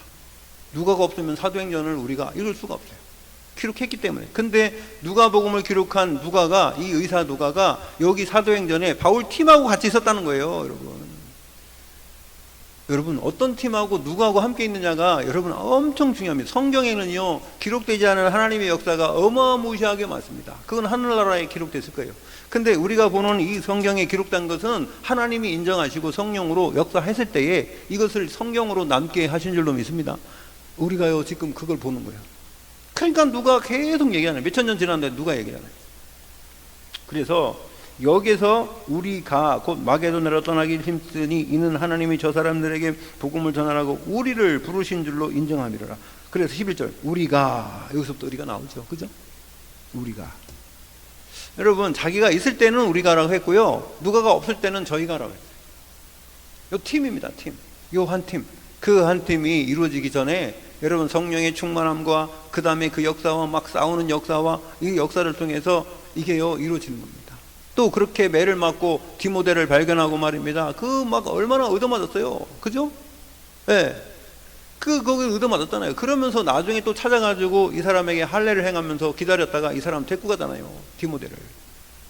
누가가 없으면 사도행전을 우리가 읽을 수가 없어요. 기록했기 때문에. 근데 누가복음을 기록한 누가가, 이 의사 누가가 여기 사도행전에 바울팀하고 같이 있었다는 거예요, 여러분. 여러분, 어떤 팀하고 누구하고 함께 있느냐가 여러분 엄청 중요합니다. 성경에는요, 기록되지 않은 하나님의 역사가 어마무시하게 많습니다. 그건 하늘나라에 기록됐을 거예요. 근데 우리가 보는 이 성경에 기록된 것은 하나님이 인정하시고 성령으로 역사했을 때에 이것을 성경으로 남게 하신 줄로 믿습니다. 우리가요, 지금 그걸 보는 거예요. 그러니까 누가 계속 얘기하잖아요. 몇천 년 지났는데 누가 얘기하잖아요. 그래서 여기서 우리가 곧 마게도냐로 떠나기 힘쓰니 이는 하나님이 저 사람들에게 복음을 전하라고 우리를 부르신 줄로 인정함이라. 그래서 11절 우리가, 여기서부터 우리가 나오죠. 그죠? 우리가. 여러분, 자기가 있을 때는 우리가라고 했고요, 누가가 없을 때는 저희가라고 했어요. 요 팀입니다. 팀. 요 한 팀. 그 한 팀이 이루어지기 전에 여러분 성령의 충만함과 그 다음에 그 역사와 막 싸우는 역사와 이 역사를 통해서 이게요 이루어지는 겁니다. 또 그렇게 매를 맞고 디모데를 발견하고 말입니다. 그 막 얼마나 얻어맞았어요. 그죠? 예. 네. 거기 얻어맞았잖아요. 그러면서 나중에 또 찾아가지고 이 사람에게 할례를 행하면서 기다렸다가 이 사람 데리고 가잖아요. 디모데를.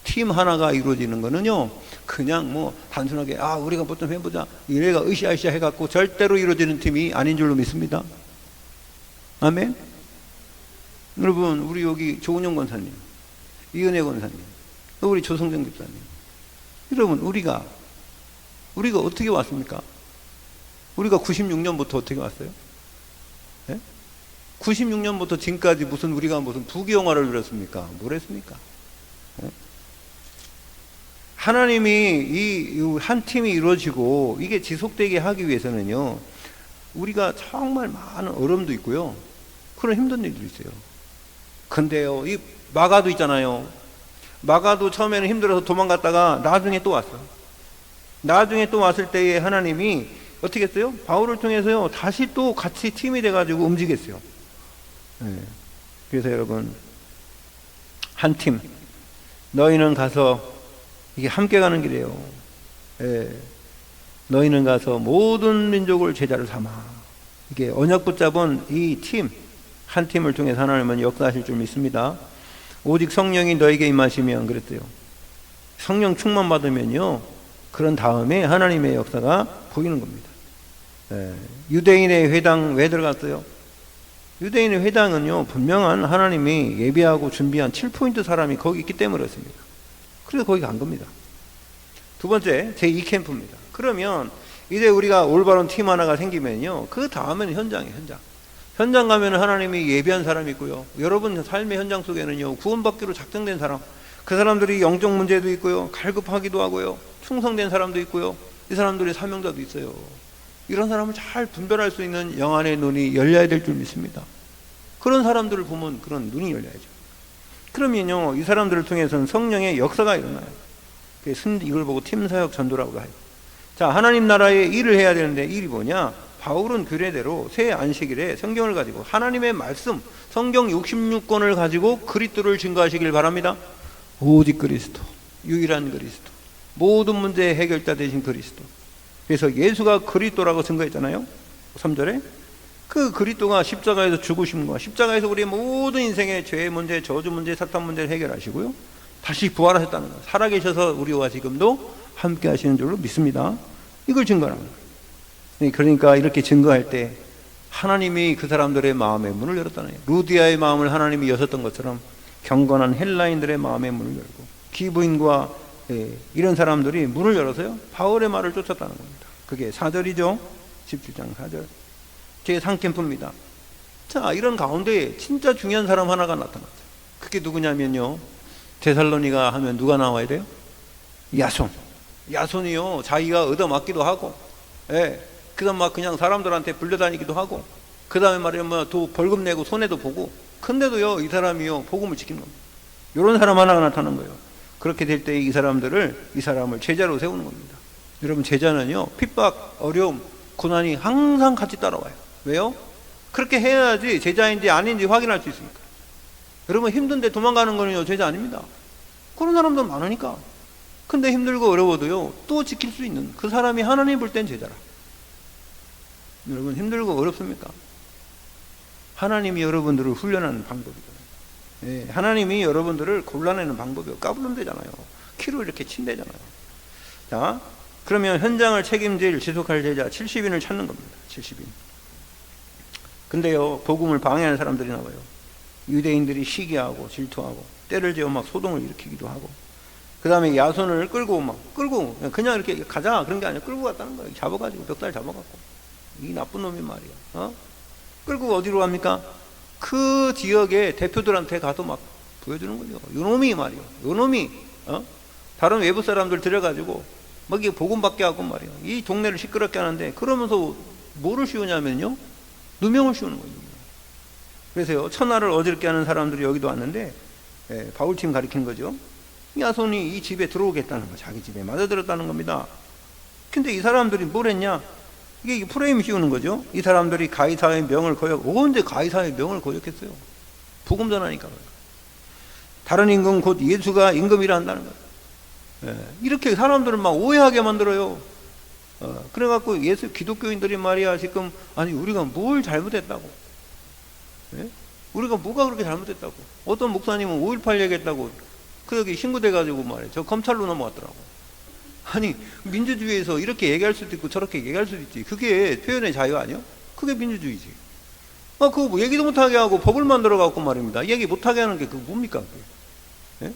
팀 하나가 이루어지는 거는요, 그냥 뭐 단순하게 우리가 뭐 좀 해보자 이래가 으쌰으쌰 해갖고 절대로 이루어지는 팀이 아닌 줄로 믿습니다. 아멘. 여러분, 우리 여기 조은영 권사님, 이은혜 권사님, 또 우리 조성정 집사님, 여러분 우리가 어떻게 왔습니까? 우리가 96년부터 어떻게 왔어요? 네? 96년부터 지금까지 우리가 무슨 부귀영화를 누렸습니까? 뭘 했습니까? 네? 하나님이 이 한 팀이 이루어지고 이게 지속되게 하기 위해서는요, 우리가 정말 많은 어려움도 있고요, 그런 힘든 일도 있어요. 근데요, 이 마가도 있잖아요. 마가도 처음에는 힘들어서 도망갔다가 나중에 또 왔어. 나중에 또 왔을 때에 하나님이 어떻게 했어요? 바울을 통해서요, 다시 또 같이 팀이 돼가지고 움직였어요. 네. 그래서 여러분, 한 팀, 너희는 가서 이게 함께 가는 길이에요. 예. 너희는 가서 모든 민족을 제자로 삼아. 이게 언약 붙잡은 이 팀, 한 팀을 통해서 하나님은 역사하실 줄 믿습니다. 오직 성령이 너에게 임하시면 그랬어요. 성령 충만 받으면요, 그런 다음에 하나님의 역사가 보이는 겁니다. 예. 유대인의 회당 왜 들어갔어요? 유대인의 회당은요, 분명한 하나님이 예비하고 준비한 7포인트 사람이 거기 있기 때문에 그렇습니다. 그래서 거기 간 겁니다. 두 번째, 제2캠프입니다. 그러면 이제 우리가 올바른 팀 하나가 생기면요, 그 다음에는 현장이에요. 현장 가면 하나님이 예비한 사람이 있고요, 여러분 삶의 현장 속에는요, 구원받기로 작정된 사람, 그 사람들이 영적 문제도 있고요, 갈급하기도 하고요, 충성된 사람도 있고요, 이 사람들의 사명자도 있어요. 이런 사람을 잘 분별할 수 있는 영안의 눈이 열려야 될 줄 믿습니다. 그런 사람들을 보면 그런 눈이 열려야죠. 그러면요, 이 사람들을 통해서는 성령의 역사가 일어나요. 이걸 보고 팀사역 전도라고 해요. 자, 하나님 나라의 일을 해야 되는데 일이 뭐냐? 바울은 규례대로 새 안식일에 성경을 가지고 하나님의 말씀, 성경 66권을 가지고 그리스도를 증거하시길 바랍니다. 오직 그리스도, 유일한 그리스도, 모든 문제의 해결자 되신 그리스도. 그래서 예수가 그리스도라고 증거했잖아요. 3절에 그 그리스도가 십자가에서 죽으심과 십자가에서 우리의 모든 인생의 죄 문제, 저주 문제, 사탄 문제를 해결하시고요, 다시 부활하셨다는 것, 살아계셔서 우리와 지금도 함께 하시는 줄로 믿습니다. 이걸 증거하는 거예요. 그러니까 이렇게 증거할 때 하나님이 그 사람들의 마음의 문을 열었다는 거예요. 루디아의 마음을 하나님이 여셨던 것처럼 경건한 헬라인들의 마음의 문을 열고 기부인과 이런 사람들이 문을 열어서요, 바울의 말을 쫓았다는 겁니다. 그게 4절이죠. 17장 4절. 제3캠프입니다. 자, 이런 가운데 진짜 중요한 사람 하나가 나타났어요. 그게 누구냐면요, 데살로니가 하면 누가 나와야 돼요? 야손. 야손이요, 자기가 얻어맞기도 하고, 그다음 막 그냥 사람들한테 불려다니기도 하고, 그 다음에 말이야 또 벌금 내고 손해도 보고, 근데도요 이 사람이요 복음을 지키는 겁니다. 이런 사람 하나가 나타난 거예요. 그렇게 될 때 이 사람을 제자로 세우는 겁니다. 여러분, 제자는요 핍박, 어려움, 고난이 항상 같이 따라와요. 왜요? 그렇게 해야지 제자인지 아닌지 확인할 수 있으니까. 여러분, 힘든데 도망가는 거는요 제자 아닙니다. 그런 사람도 많으니까. 근데 힘들고 어려워도요 또 지킬 수 있는 그 사람이 하나님 볼 땐 제자라. 여러분, 힘들고 어렵습니까? 하나님이 여러분들을 훈련하는 방법이거든요. 예, 하나님이 여러분들을 골라내는 방법이요. 까불면 되잖아요. 키로 이렇게 친대잖아요. 자, 그러면 현장을 책임질 지속할 제자 70인을 찾는 겁니다. 70인. 근데요 복음을 방해하는 사람들이 나와요. 유대인들이 시기하고 질투하고 때를 지어 막 소동을 일으키기도 하고, 그 다음에 야손을 끌고 그냥 이렇게 가자 그런 게 아니라 끌고 갔다는 거예요. 잡아가지고 멱살 잡아갖고, 이 나쁜 놈이 말이야. 끌고 어디로 갑니까? 그 지역의 대표들한테 가서 막 보여주는 거죠. 요놈이 말이요. 요놈이 다른 외부 사람들 들여가지고 막 이게 복음받게 하고 말이요. 이 동네를 시끄럽게 하는데, 그러면서 뭐를 씌우냐면요 누명을 씌우는 거예요. 그래서요 천하를 어지럽게 하는 사람들이 여기도 왔는데, 바울팀 가리킨 거죠. 야손이 이 집에 들어오겠다는 거, 자기 집에 맞아들었다는 겁니다. 근데 이 사람들이 뭘 했냐? 이게 프레임 씌우는 거죠. 이 사람들이 가이사의 명을 거역, 언제 가이사의 명을 거역했어요? 복음 전하니까. 다른 임금 곧 예수가 임금이라 한다는 거예요. 이렇게 사람들을 막 오해하게 만들어요. 그래갖고 기독교인들이 말이야 지금, 아니 우리가 뭘 잘못했다고, 우리가 뭐가 그렇게 잘못했다고. 어떤 목사님은 5.18 얘기했다고 그 여기 신고돼가지고 말이야 저 검찰로 넘어갔더라고. 아니, 민주주의에서 이렇게 얘기할 수도 있고 저렇게 얘기할 수도 있지. 그게 표현의 자유 아니요? 그게 민주주의지. 그거 뭐 얘기도 못하게 하고 법을 만들어갖고 말입니다. 얘기 못하게 하는 게 그거 뭡니까 그게?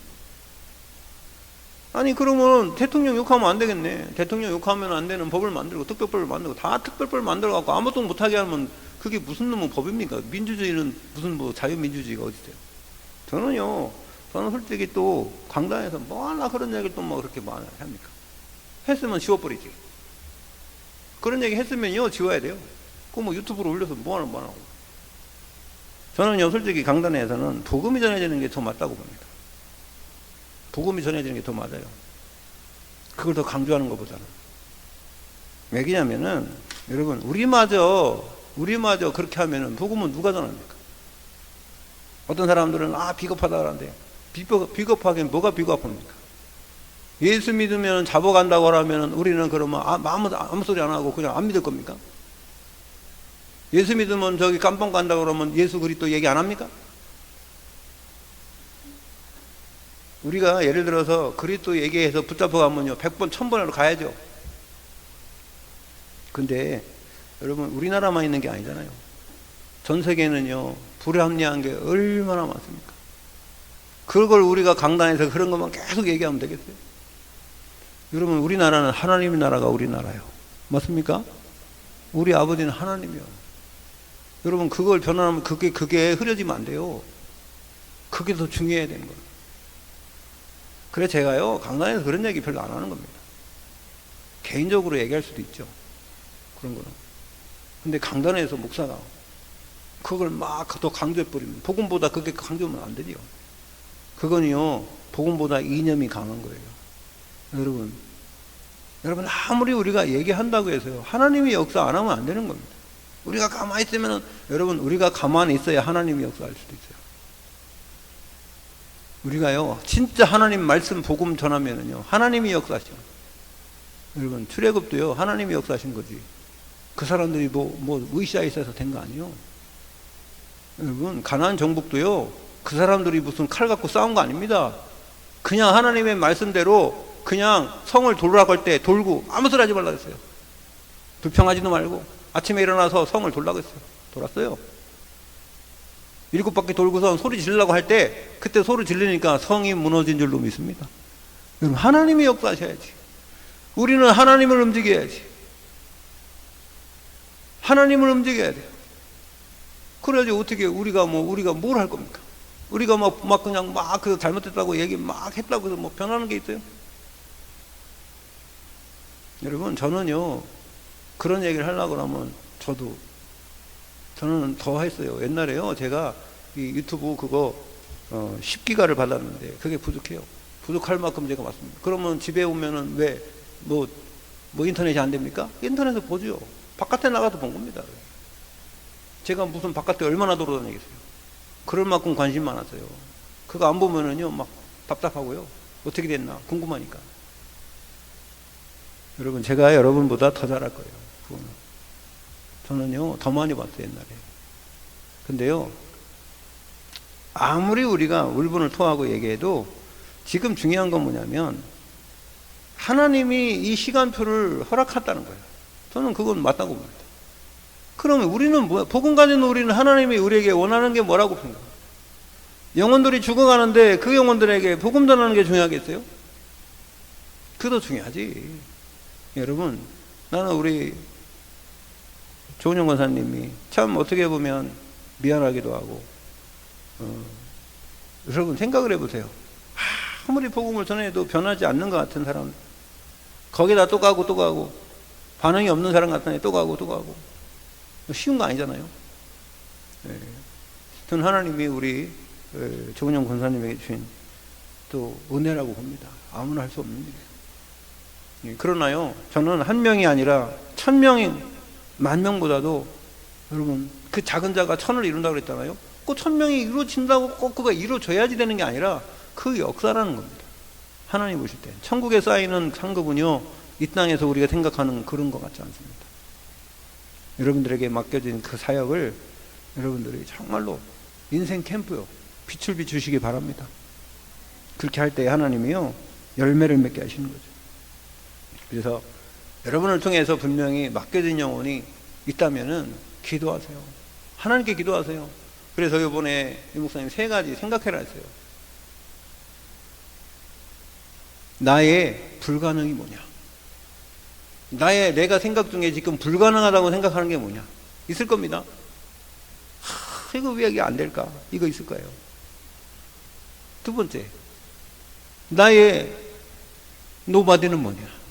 아니, 그러면 대통령 욕하면 안 되겠네. 대통령 욕하면 안 되는 법을 만들고 특별법을 만들고 다 특별법을 만들어갖고 아무것도 못하게 하면 그게 무슨 놈의 법입니까? 민주주의는 무슨 뭐 자유민주주의가 어디 있어요? 저는 솔직히 또 강단에서 뭐 하나 그런 얘기를 또 뭐 그렇게 많이 합니까? 했으면 지워버리지. 그런 얘기 했으면요 지워야 돼요. 그거 뭐 유튜브로 올려서 뭐 하고. 저는요 솔직히 강단에서는 복음이 전해지는 게 더 맞다고 봅니다. 복음이 전해지는 게 더 맞아요. 그걸 더 강조하는 것보다는. 왜냐면은 여러분, 우리마저 그렇게 하면은 복음은 누가 전합니까? 어떤 사람들은 비겁하다 그러는데, 비겁하긴 뭐가 비겁합니까? 예수 믿으면 잡아간다고 하면 우리는 그러면 아무 소리 안 하고 그냥 안 믿을 겁니까? 예수 믿으면 저기 깜빵 간다고 그러면 예수 그리스도 얘기 안 합니까? 우리가 예를 들어서 그리스도 얘기해서 붙잡혀 가면요 100번 1000번으로 가야죠. 근데 여러분, 우리나라만 있는 게 아니잖아요. 전 세계는요 불합리한 게 얼마나 많습니까? 그걸 우리가 강단에서 그런 것만 계속 얘기하면 되겠어요? 여러분, 우리나라는 하나님의 나라가 우리나라예요. 맞습니까? 우리 아버지는 하나님이요. 여러분, 그걸 변화하면 그게 흐려지면 안 돼요. 그게 더 중요해야 되는 거예요. 그래서 제가요 강단에서 그런 얘기 별로 안 하는 겁니다. 개인적으로 얘기할 수도 있죠, 그런 거는. 근데 강단에서 목사가 그걸 막 더 강조해버리면, 복음보다 그게 강조하면 안 되죠. 그건요 복음보다 이념이 강한 거예요. 여러분 아무리 우리가 얘기한다고 해서요 하나님이 역사 안 하면 안 되는 겁니다. 우리가 가만히 있으면, 여러분 우리가 가만히 있어야 하나님이 역사할 수도 있어요. 우리가요 진짜 하나님 말씀 복음 전하면은요 하나님이 역사하셔. 여러분, 출애굽도요 하나님이 역사하신 거지, 그 사람들이 뭐 의시에 있어서 된 거 아니에요. 여러분, 가나안 정복도요 그 사람들이 무슨 칼 갖고 싸운 거 아닙니다. 그냥 하나님의 말씀대로 그냥 성을 돌으라고 할 때 돌고 아무 소리 하지 말라고 했어요. 불평하지도 말고 아침에 일어나서 성을 돌라고 했어요. 돌았어요. 7바퀴 돌고서 소리 지르려고 할 때 그때 소리 지르니까 성이 무너진 줄로 믿습니다. 여러분, 하나님이 역사하셔야지. 우리는 하나님을 움직여야지. 하나님을 움직여야 돼요. 그래야지 어떻게 우리가 뭘 할 겁니까? 우리가 막 그냥 그 잘못했다고 얘기 막 했다고 해서 뭐 변하는 게 있어요? 여러분, 저는요 그런 얘기를 하려고 하면 저는 더 했어요. 옛날에요, 제가 이 유튜브 그거 10기가를 받았는데 그게 부족해요. 부족할 만큼 제가 맞습니다. 그러면 집에 오면은 왜 뭐 인터넷이 안 됩니까? 인터넷을 보죠. 바깥에 나가서 본 겁니다. 제가 무슨 바깥에 얼마나 돌아다니겠어요. 그럴 만큼 관심 많았어요. 그거 안 보면은요 막 답답하고요. 어떻게 됐나 궁금하니까. 여러분, 제가 여러분보다 더 잘할 거예요. 그거는. 저는요 더 많이 봤어요, 옛날에. 근데요, 아무리 우리가 울분을 토하고 얘기해도 지금 중요한 건 뭐냐면 하나님이 이 시간표를 허락했다는 거예요. 저는 그건 맞다고 봅니다. 그러면 우리는 뭐야? 복음 가진 우리는 하나님이 우리에게 원하는 게 뭐라고 생각해요? 영혼들이 죽어가는데 그 영혼들에게 복음 전하는 게 중요하겠어요? 그도 중요하지. 여러분, 나는 우리 조은영 권사님이 참 어떻게 보면 미안하기도 하고, 여러분 생각을 해보세요. 아무리 복음을 전해도 변하지 않는 것 같은 사람, 거기다 또 가고 반응이 없는 사람 같으니 또 가고 쉬운 거 아니잖아요. 네. 저는 하나님이 우리 조은영 권사님에게 주신 또 은혜라고 봅니다. 아무나 할 수 없는 일이에요. 그러나요, 저는 한 명이 아니라 1000명이 10,000명보다도, 여러분, 그 작은 자가 천을 이룬다고 그랬잖아요. 꼭 1000명이 이루어진다고 꼭 그거 이루어져야지 되는 게 아니라 그 역사라는 겁니다. 하나님 보실 때 천국에 쌓이는 상급은요, 이 땅에서 우리가 생각하는 그런 것 같지 않습니다. 여러분들에게 맡겨진 그 사역을 여러분들이 정말로 인생 캠프요, 빛을 비추시기 바랍니다. 그렇게 할 때 하나님이요 열매를 맺게 하시는 거죠. 그래서 여러분을 통해서 분명히 맡겨진 영혼이 있다면은 기도하세요. 하나님께 기도하세요. 그래서 이번에 이 목사님 3가지 생각해라 했어요. 나의 불가능이 뭐냐? 내가 생각 중에 지금 불가능하다고 생각하는 게 뭐냐? 있을 겁니다. 이거 왜 이게 안 될까? 이거 있을 거예요. 2번째, 나의 노바디는 뭐냐?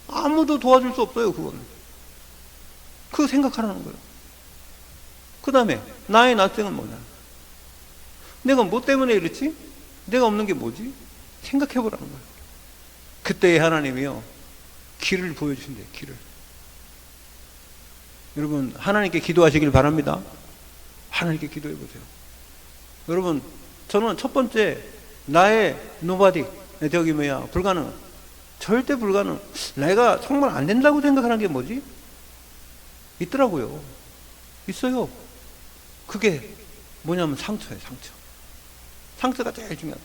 아무도 도와줄 수 없어요, 그거는. 그거 생각하라는 거예요. 그 다음에, 나의 낯생은 뭐냐? 내가 뭐 때문에 이렇지? 내가 없는 게 뭐지? 생각해 보라는 거예요. 그때 하나님이요, 길을 보여주신대요, 길을. 여러분, 하나님께 기도하시길 바랍니다. 하나님께 기도해 보세요. 여러분, 저는 첫 번째, 나의 nobody, 불가능. 절대 불가능. 내가 정말 안 된다고 생각하는 게 뭐지? 있더라고요. 있어요. 그게 뭐냐면 상처예요, 상처. 상처가 제일 중요하다.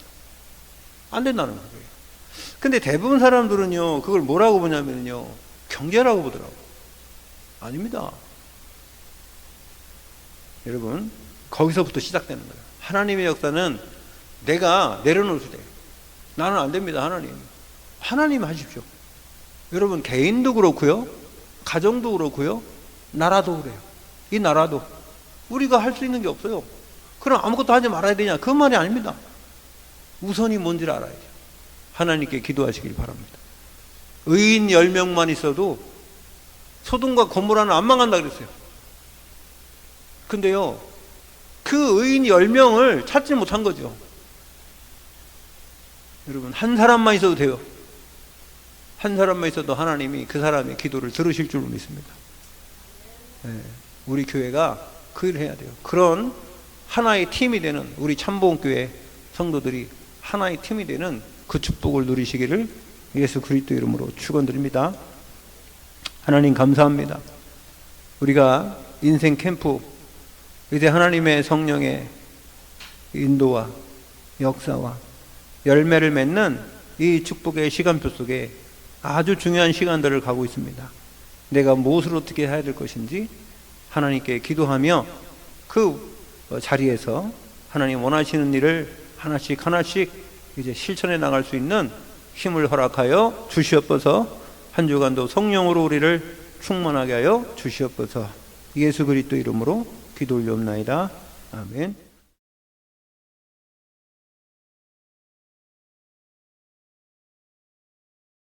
안 된다는 거예요. 근데 대부분 사람들은요, 그걸 뭐라고 보냐면요, 경계라고 보더라고. 아닙니다. 여러분, 거기서부터 시작되는 거예요. 하나님의 역사는 내가 내려놓을 때, 나는 안 됩니다, 하나님 하십시오. 여러분, 개인도 그렇고요, 가정도 그렇고요, 나라도 그래요. 이 나라도 우리가 할 수 있는 게 없어요. 그럼 아무것도 하지 말아야 되냐? 그 말이 아닙니다. 우선이 뭔지를 알아야죠. 하나님께 기도하시길 바랍니다. 의인 10명만 있어도 소돔과 고모라는 안 망한다 그랬어요. 근데요, 그 의인 10명을 찾지 못한 거죠. 여러분, 한 사람만 있어도 돼요. 한 사람만 있어도 하나님이 그 사람의 기도를 들으실 줄 믿습니다. 네, 우리 교회가 그 일을 해야 돼요. 그런 하나의 팀이 되는, 우리 참보원교회 성도들이 하나의 팀이 되는 그 축복을 누리시기를 예수 그리스도 이름으로 축원드립니다. 하나님 감사합니다. 우리가 인생 캠프, 이제 하나님의 성령의 인도와 역사와 열매를 맺는 이 축복의 시간표 속에 아주 중요한 시간들을 가고 있습니다. 내가 무엇을 어떻게 해야 될 것인지 하나님께 기도하며 그 자리에서 하나님 원하시는 일을 하나씩 이제 실천해 나갈 수 있는 힘을 허락하여 주시옵소서. 한 주간도 성령으로 우리를 충만하게 하여 주시옵소서. 예수 그리스도 이름으로 기도 올리옵나이다. 아멘.